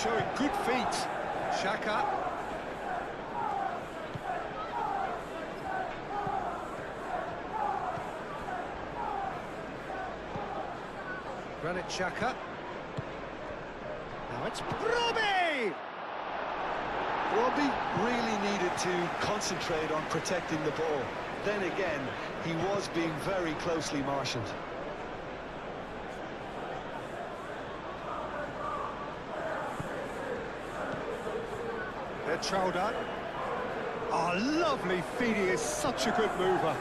S2: Showing good feet. Xhaka. Granit Xhaka. Now it's Robbie!
S3: Robbie really needed to concentrate on protecting the ball. Then again, he was being very closely marshalled.
S2: Raundler. Oh, lovely feed, he is such a good mover.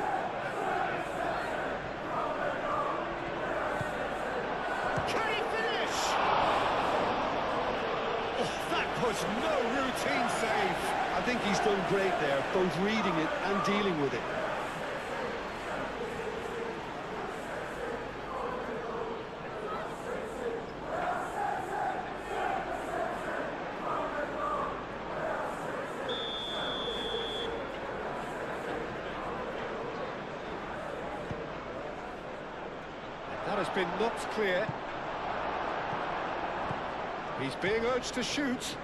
S2: was no routine save.
S3: I think he's done great there, both reading it and dealing with it.
S2: That has been knocked clear. He's being urged to shoot.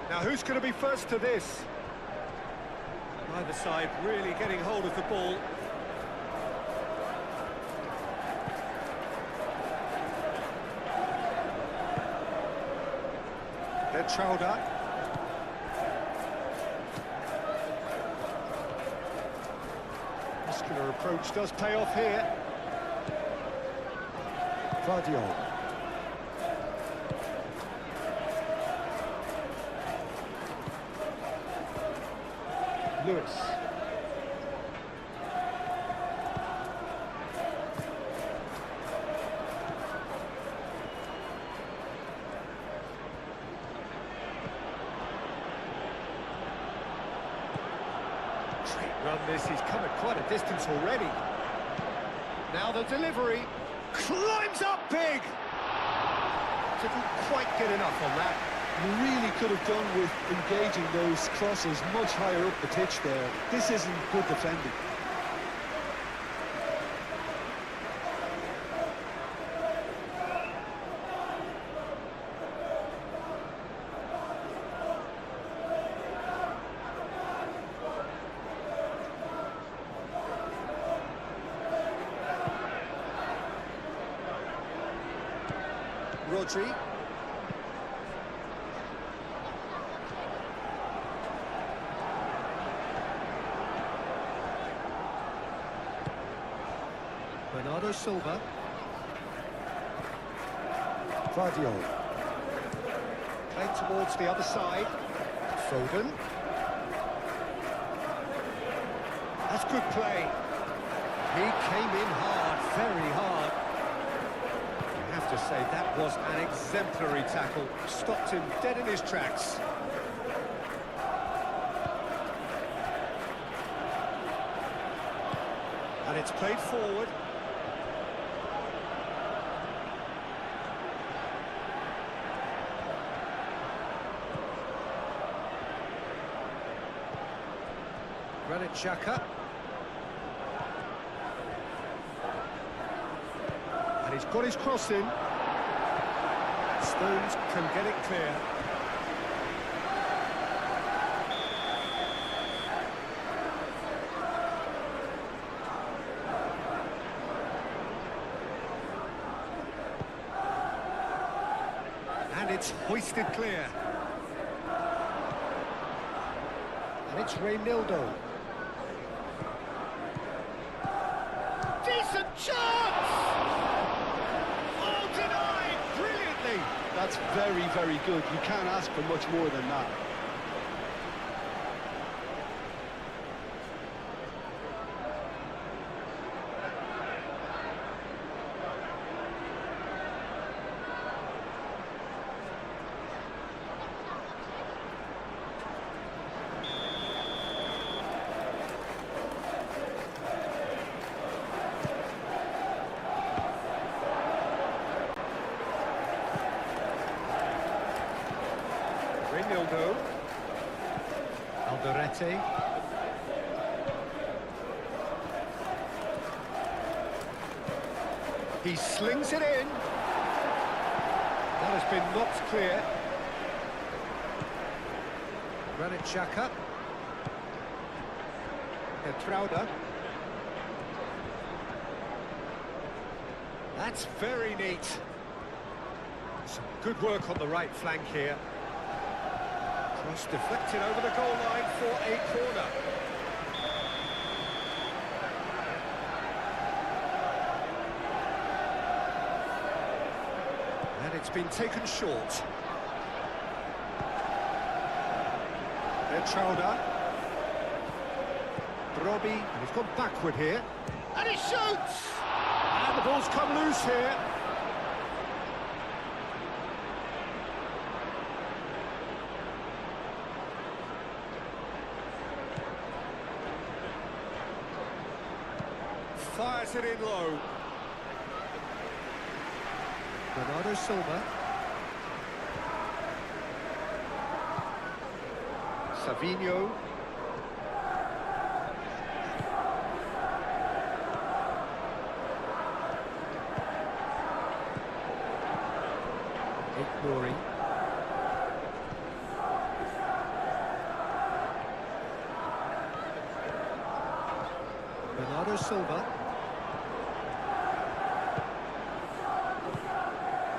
S2: Now who's going to be first to this? Either side really getting hold of the ball. Raundler. Muscular approach does pay off here. Guardiola. Lewis. Great run this, he's come at quite a distance already. Now the delivery. Climbs up big! Didn't quite get enough on that.
S3: You really could have done with engaging those crosses much higher up the pitch there. This isn't good defending.
S2: Rodri. Bernardo Silva. Guardiola. Played towards the other side. Foden. That's good play. He came in hard, very hard. I have to say that was an exemplary tackle. Stopped him dead in his tracks. And it's played forward. Granit Xhaka. And he's got his cross in. Stones can get it clear. And it's hoisted clear. And it's Raundler. Decent chance! Oh, denied! Brilliantly!
S3: That's very, very good. You can't ask for much more than that.
S2: Ronaldo. Alderete. He slings it in. That has been knocked clear. Granit Xhaka. Raundler. That's very neat. Some good work on the right flank here. Cross deflected over the goal line for a corner. And it's been taken short. Raundler. Robbie, and he's gone backward here. And he shoots! And the ball's come loose here. Fires it in low. Bernardo Silva. Savinho. Ignoring. Bernardo Silva.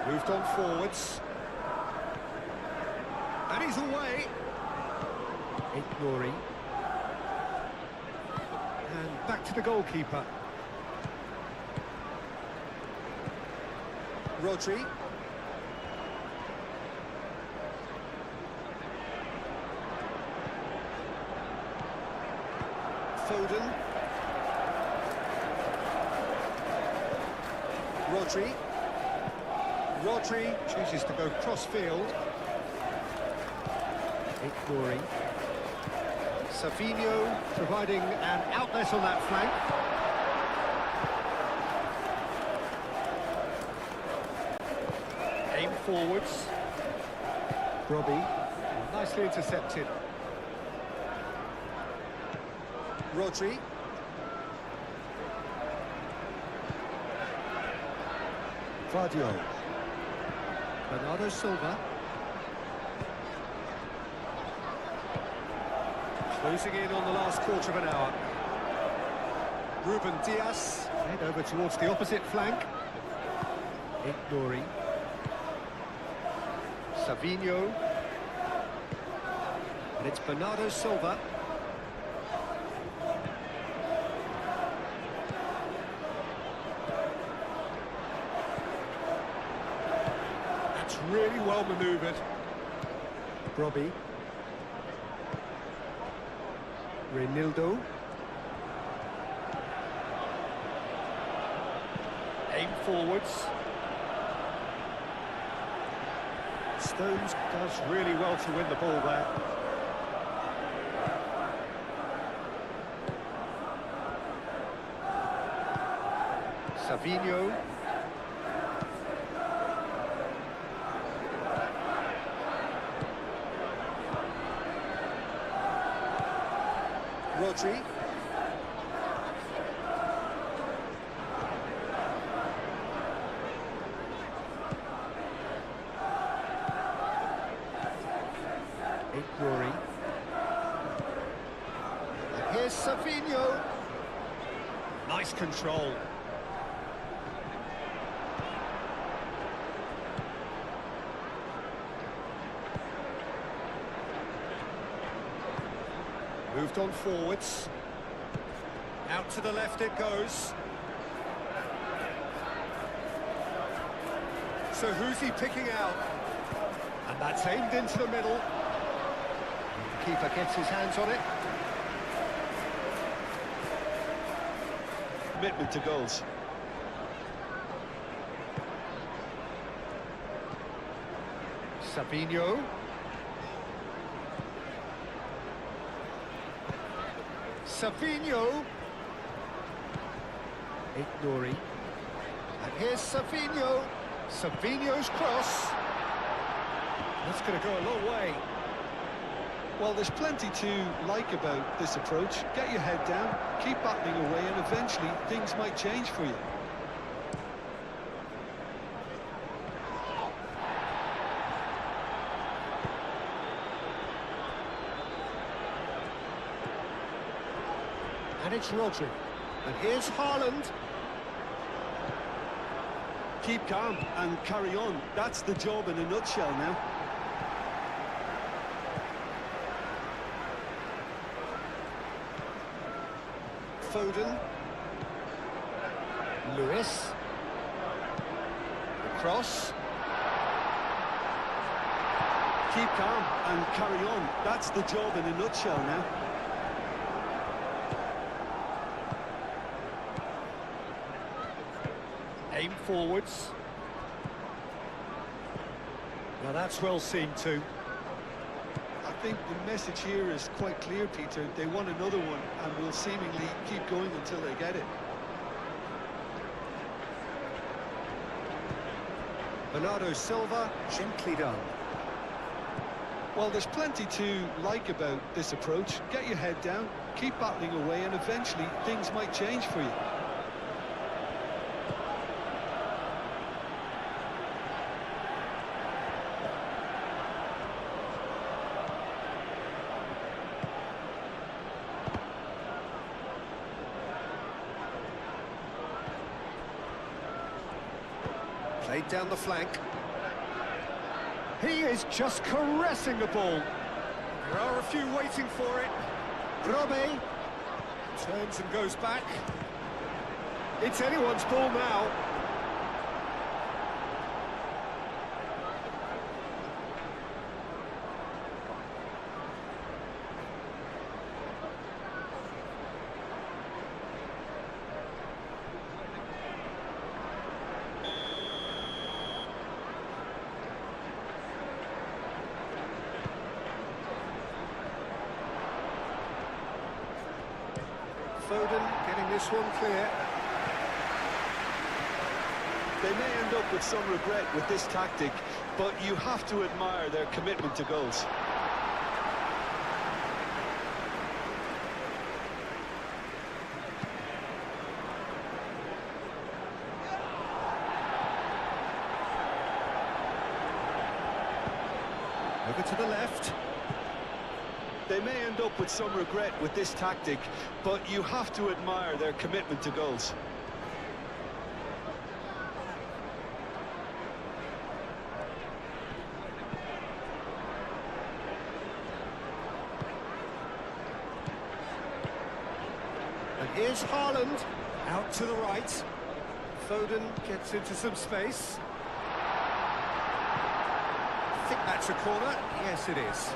S2: Moved on forwards. And he's away. Ignoring. And back to the goalkeeper. Rodri. Foden. Rodri. Rodri chooses to go cross-field. Ignoring. Savinho providing an outlet on that flank. Aim forwards. Robbie, nicely intercepted. Rodri. Vardio. Bernardo Silva. Closing in on the last quarter of an hour. Ruben Dias, head over towards the opposite flank. Ignoring. Savinho. And it's Bernardo Silva. That's really well manoeuvred. Robbie. Reinildo. Aim forwards. Stones does really well to win the ball there. Savinho. Rodri. Ignoring. And here's Savinho. Nice control. Moved on forwards. Out to the left it goes. So who's he picking out? And that's aimed into the middle. The keeper gets his hands on it.
S3: Commitment to goals.
S2: Savinho. Savinho. Ignoring. And here's Savinho. Savinho's cross. That's going to go a long way.
S3: Well, there's plenty to like about this approach. Get your head down, keep battling away, and eventually things might change for you.
S2: And it's Rodri. And here's Haaland.
S3: Keep calm and carry on. That's the job in a nutshell now.
S2: Foden. Lewis. The cross.
S3: Keep calm and carry on. That's the job in a nutshell now.
S2: Aim forwards. Now that's well seen too.
S3: I think the message here is quite clear, Peter. They want another one and will seemingly keep going until they get it.
S2: Bernardo Silva, gently done.
S3: Well, there's plenty to like about this approach. Get your head down, keep battling away, and eventually things might change for you.
S2: Played down the flank. He is just caressing the ball. There are a few waiting for it. Robe turns and goes back. It's anyone's ball now. Foden getting this one clear.
S3: They may end up with some regret with this tactic, but you have to admire their commitment to goals.
S2: Over to the left.
S3: They may end up with some regret with this tactic, but you have to admire their commitment to goals.
S2: And here's Haaland, out to the right. Foden gets into some space. I think that's a corner. Yes, it is.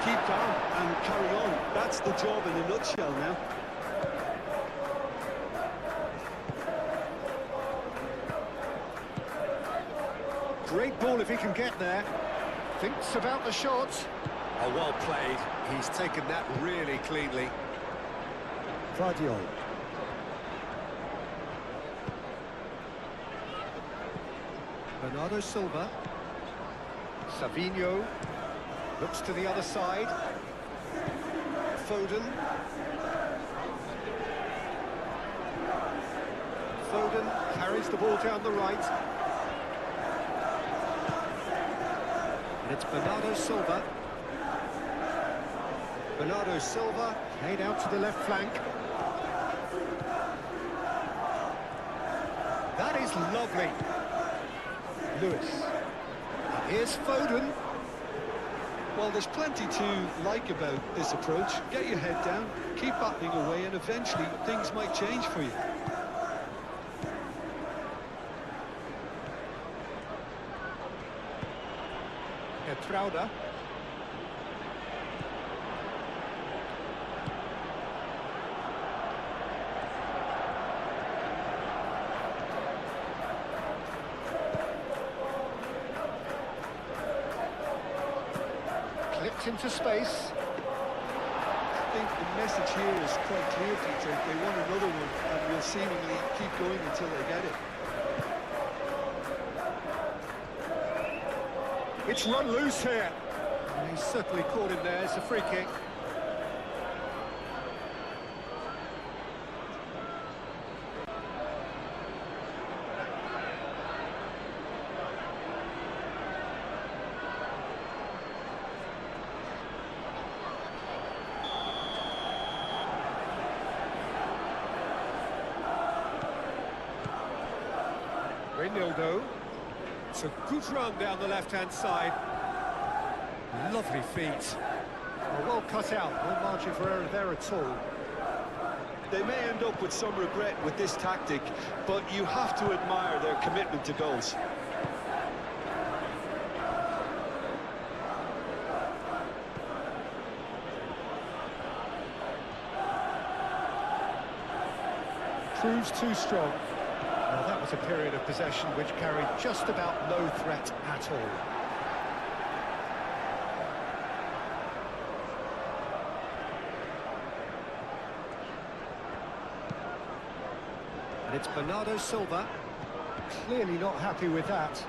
S3: Keep calm and carry on. That's the job in a nutshell now.
S2: Great ball if he can get there. Thinks about the shot. Oh, well played. He's taken that really cleanly. Vardiol. Bernardo Silva. Savinho. Looks to the other side. Foden. Foden carries the ball down the right. And it's Bernardo Silva. Bernardo Silva played out to the left flank. That is lovely. Lewis. And here's Foden.
S3: Well, there's plenty to like about this approach. Get your head down, keep battling away, and eventually things might change for you.
S2: Trauda. Clipped into space.
S3: I think the message here is quite clear, Peter. They want another one, and will seemingly keep going until they get it.
S2: It's run loose here. And he's certainly caught him there. It's a free kick. Raundler. It's a good run down the left-hand side. Lovely feet. Well cut out, no margin for error there at all.
S3: They may end up with some regret with this tactic, but you have to admire their commitment to goals.
S2: Proves too strong. Well, that was was a period of possession which carried just about no threat at all. And it's Bernardo Silva. Clearly not happy with that.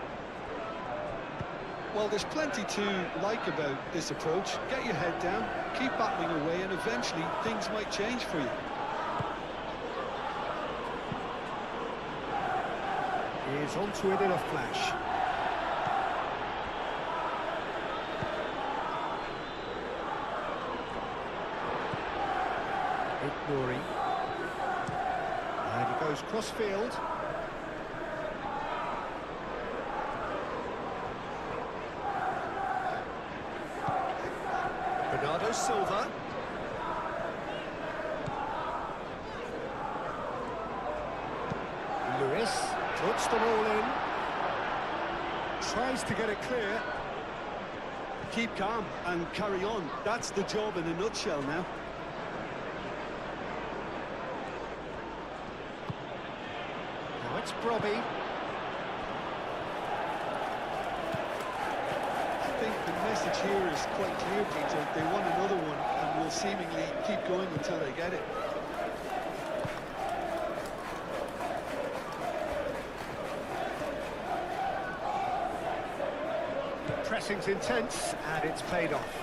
S3: Well, there's plenty to like about this approach. Get your head down, keep battling away, and eventually things might change for you.
S2: He's onto it in a flash. Ignoring. And he goes cross-field. Bernardo Silva. Lewis puts them all in. Tries to get it clear.
S3: Keep calm and carry on. That's the job in a nutshell now.
S2: Now it's Brobby.
S3: I think the message here is quite clear, Peter. They want another one and will seemingly keep going until they get it.
S2: Pressing's intense, and it's paid off.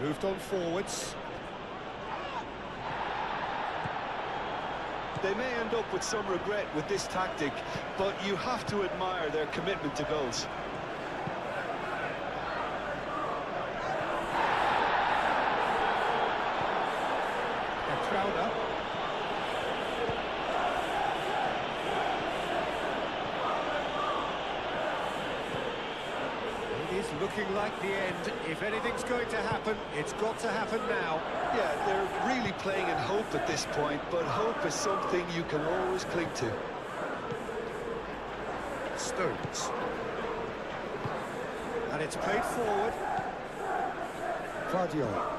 S2: Moved on forwards.
S3: They may end up with some regret with this tactic, but you have to admire their commitment to goals.
S2: Raundler. It is looking like the end. If anything's going to happen, it's got to happen now.
S3: Yeah, they're really playing in hope at this point, but hope is something you can always cling to.
S2: Stones. And it's played forward. Guardiola.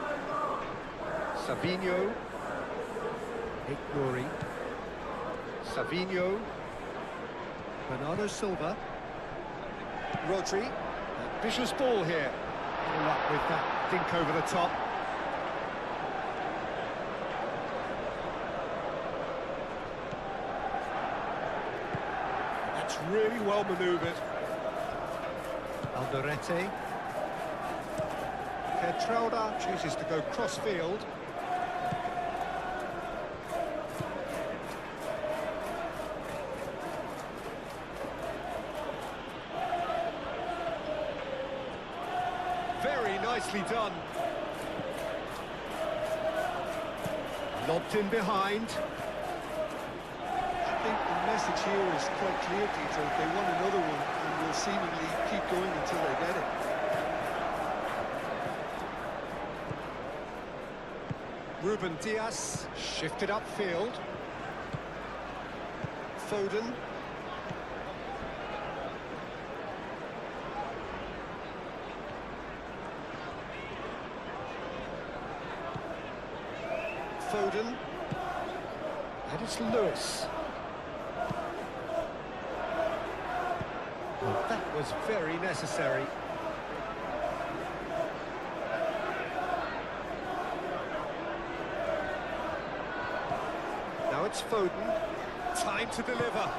S2: Savinho. Ignoring. Savinho. Bernardo Silva. Rodri. A vicious ball here. All up with that dink over the top. That's really well manoeuvred. Alderete. Raundler chooses to go cross-field. Very nicely done. Lobbed in behind.
S3: I think the message here is quite clear, Peter. They want another one and will seemingly keep going until they get it.
S2: Ruben Dias shifted upfield. Foden. Foden. And it's Lewis. Well, that was very necessary. Now it's Foden. Time to deliver.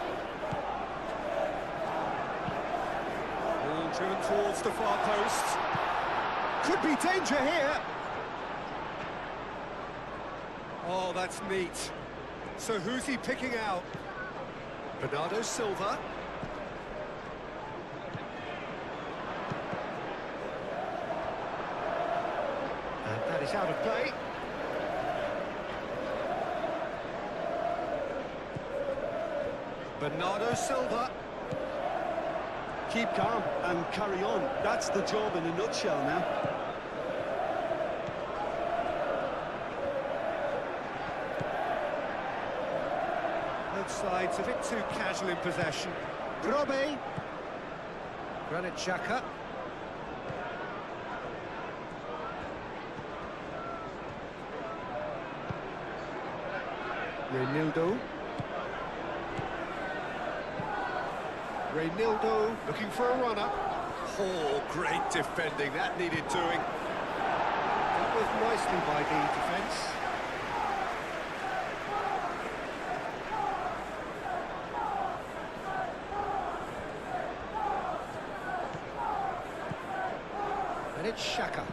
S2: Ball driven towards the far post. Could be danger here. Oh, that's neat. So who's he picking out? Bernardo Silva. And that is out of play. Bernardo Silva.
S3: Keep calm and carry on. That's the job in a nutshell now.
S2: Both sides a bit too casual in possession. Brobby. Granit Xhaka. Reynildo. Reynildo looking for a runner. Oh, great defending, that needed doing. That was nicely by the defence. And it's Xhaka.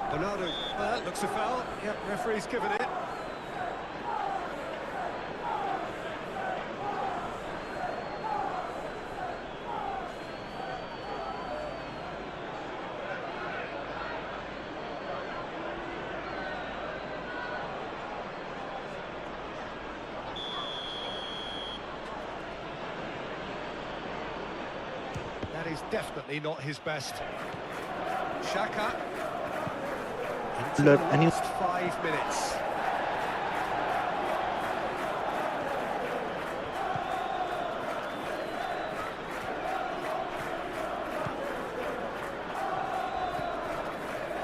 S2: Bernardo, that looks a foul. Yep, referee's given it. That is definitely not his best. Xhaka. Into the last 5 minutes.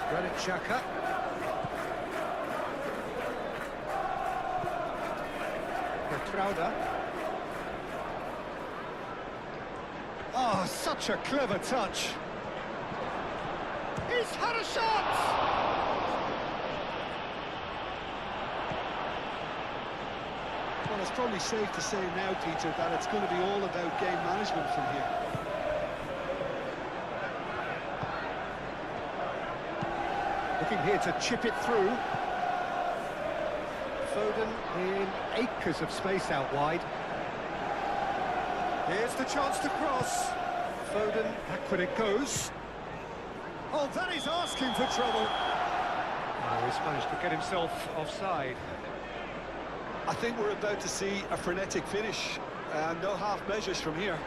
S2: Granit Xhaka. Raundler. Oh, such a clever touch. He's had a shot!
S3: Well, it's probably safe to say now, Peter, that it's going to be all about game management from here.
S2: Looking here to chip it through. Foden in acres of space out wide. Here's the chance to cross. Foden, backward it goes. Oh, that is asking for trouble. Oh, he's managed to get himself offside.
S3: I think we're about to see a frenetic finish. No half measures from here.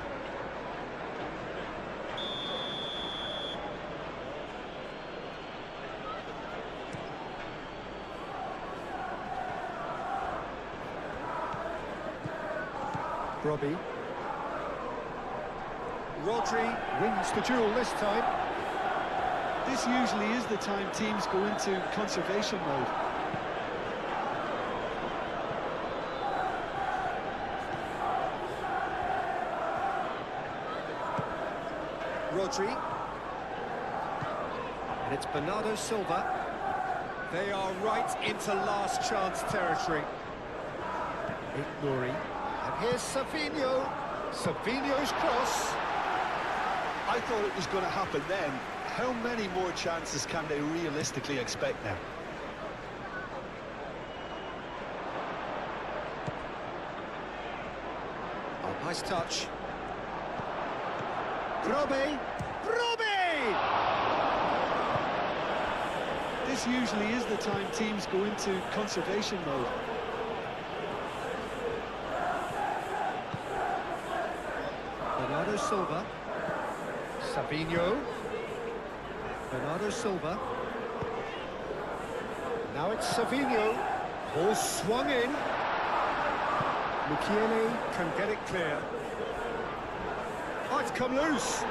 S2: Robbie. Rodri wins the duel this time.
S3: This usually is the time teams go into conservation mode.
S2: Rodri. And it's Bernardo Silva. They are right into last chance territory. Ignoring. And here's Savinho. Savinho's cross.
S3: I thought it was going to happen then. How many more chances can they realistically expect now?
S2: Oh, nice touch. Robbie! Robbie!
S3: This usually is the time teams go into conservation mode.
S2: Bernardo Silva. Savinho. Bernardo Silva. Now it's Savinho. Ball swung in. Mukiele can get it clear. Oh, it's come loose.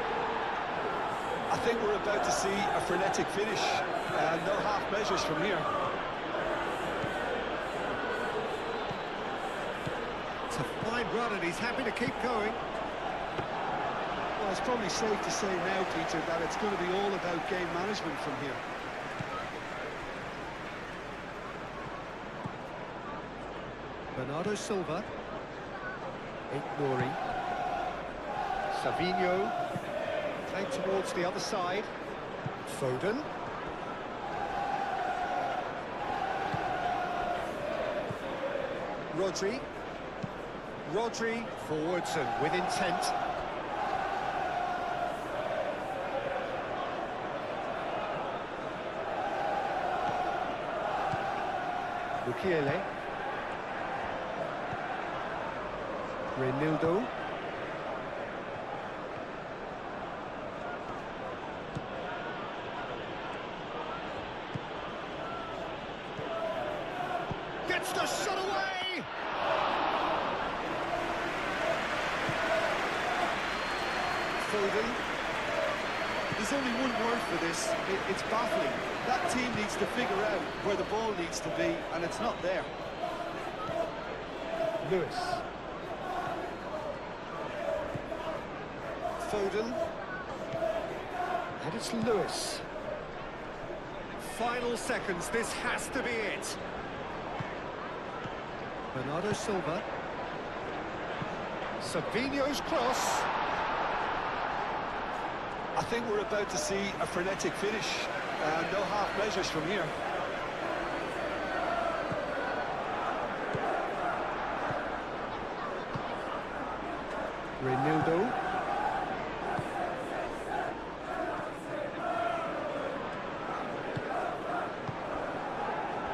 S3: I think we're about to see a frenetic finish. No half measures from here.
S2: It's a fine run and he's happy to keep going.
S3: Well, it's probably safe to say now, Peter, that it's going to be all about game management from here.
S2: Bernardo Silva. Ignoring. Savinho. Playing towards the other side. Foden. Rodri. Rodri forwards and with intent. Mukiele. Reynildo. Gets the shot away!
S3: Foden. There's only one word for this. It's baffling. That team needs to figure out where the ball needs to be, and it's not there.
S2: Lewis. Foden. And it's Lewis. Final seconds, this has to be it. Bernardo Silva. Savinho's cross.
S3: I think we're about to see a frenetic finish. No half measures from here.
S2: Raundler.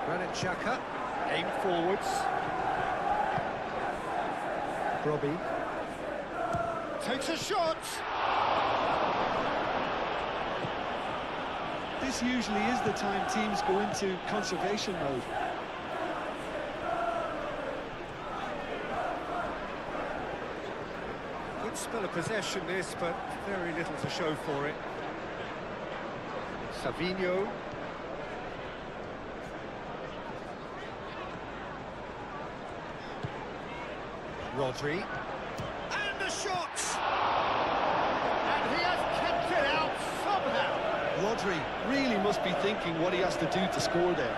S2: Granit Xhaka, aim forwards. Robbie takes a shot.
S3: This usually is the time teams go into conservation mode.
S2: Good spell of possession this, but very little to show for it. Savinho. Rodri. And the shot! And he has kept it out somehow.
S3: Rodri really must be thinking what he has to do to score there.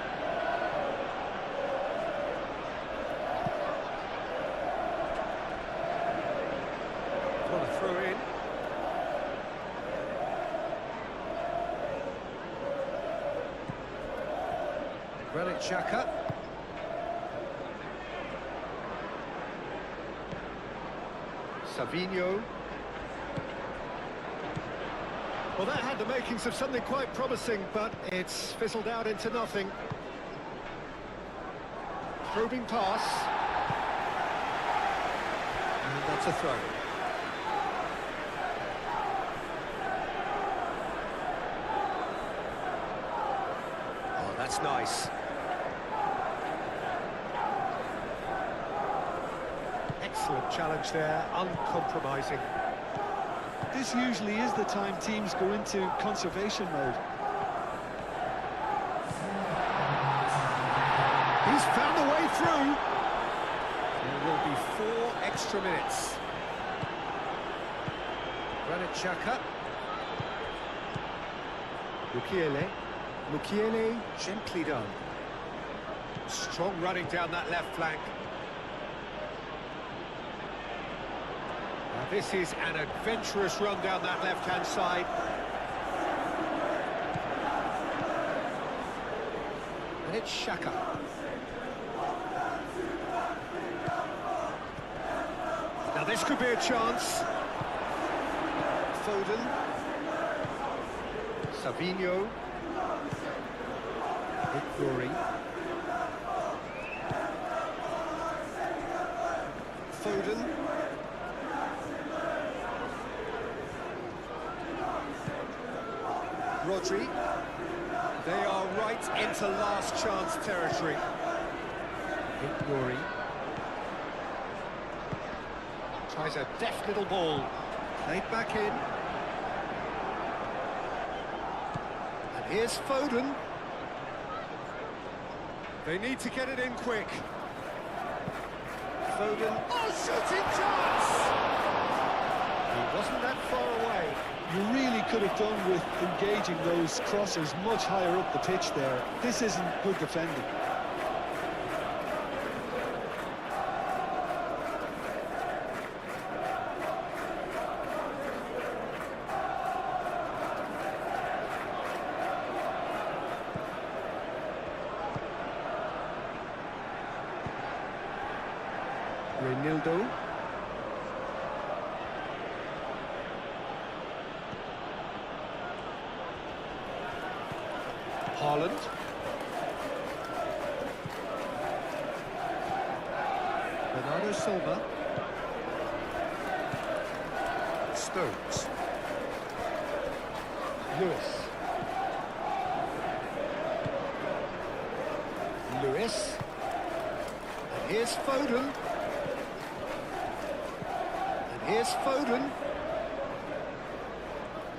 S2: What a throw in. Granit Xhaka. Savinho. Well, that had the makings of something quite promising, but it's fizzled out into nothing. Probing pass. And that's a throw. Oh, that's nice. Excellent challenge there, uncompromising.
S3: This usually is the time teams go into conservation mode.
S2: He's found the way through. There will be 4 extra minutes. Granit Xhaka. Mukiele, gently done. Strong running down that left flank. Now this is an adventurous run down that left-hand side. And it's Xhaka. Now this could be a chance. Foden. Savinho. Victory. Foden. Rodri. They are right into last chance territory. Victory. Tries a deft little ball. Played back in. And here's Foden. They need to get it in quick. Foden. Oh, shooting chance! He wasn't that far away.
S3: You really could have done with engaging those crossers much higher up the pitch there. This isn't good defending.
S2: Raundler. Haaland. Bernardo Silva. Stones. Lewis. Lewis. And here's Foden. And here's Foden.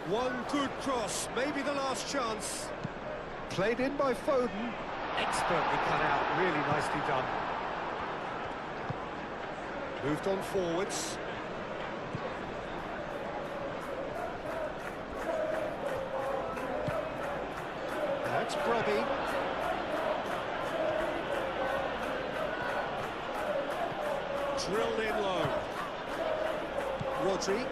S2: One good cross, maybe the last chance. Played in by Foden. Expertly cut out, really nicely done. Moved on forwards. That's Brobby. Drilled in low. Rodri.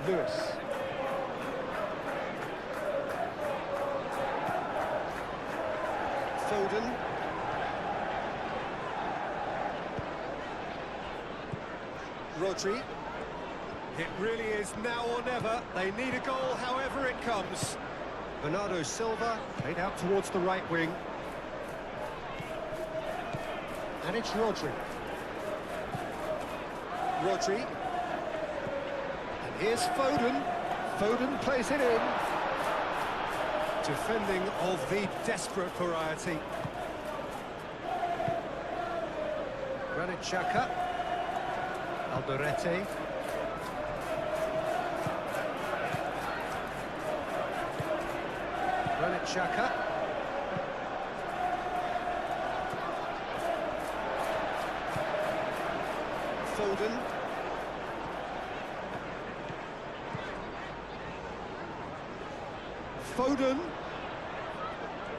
S2: Lewis. Foden. Rodri. It really is now or never. They need a goal however it comes. Bernardo Silva played out towards the right wing. And it's Rodri. Rodri. And here's Foden. Foden plays it in. Defending of the desperate variety. Granit Xhaka. Alderete. Granit Xhaka. Foden. Foden.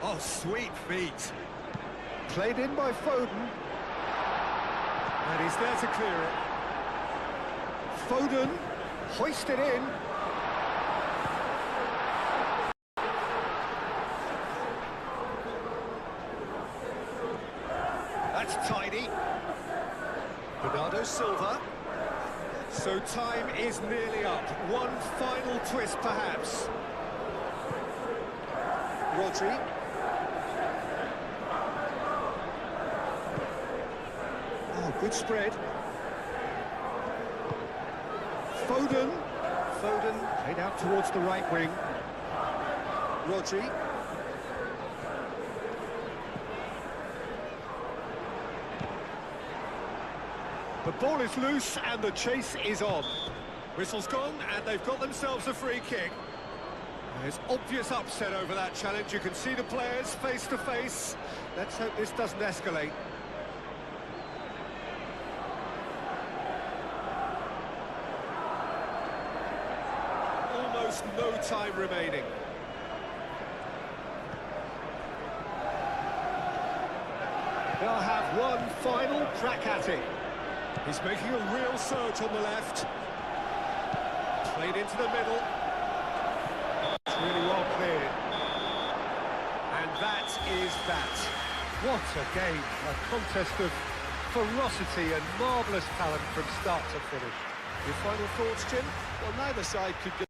S2: Oh, sweet feet. Played in by Foden. And he's there to clear it. Foden. Hoisted in. That's tidy. Bernardo Silva. So time is nearly up. One final twist, perhaps. Rodri. Oh, good spread. Foden. Foden played out towards the right wing. Rodri. The ball is loose and the chase is on. Whistle's gone and they've got themselves a free kick. There's obvious upset over that challenge. You can see the players face to face. Let's hope this doesn't escalate. Almost no time remaining. They'll have one final crack at it. He's making a real surge on the left. Played into the middle. It's really well cleared. And that is that. What a game. A contest of ferocity and marvellous talent from start to finish. Your final thoughts, Jim?
S3: Well, neither side could go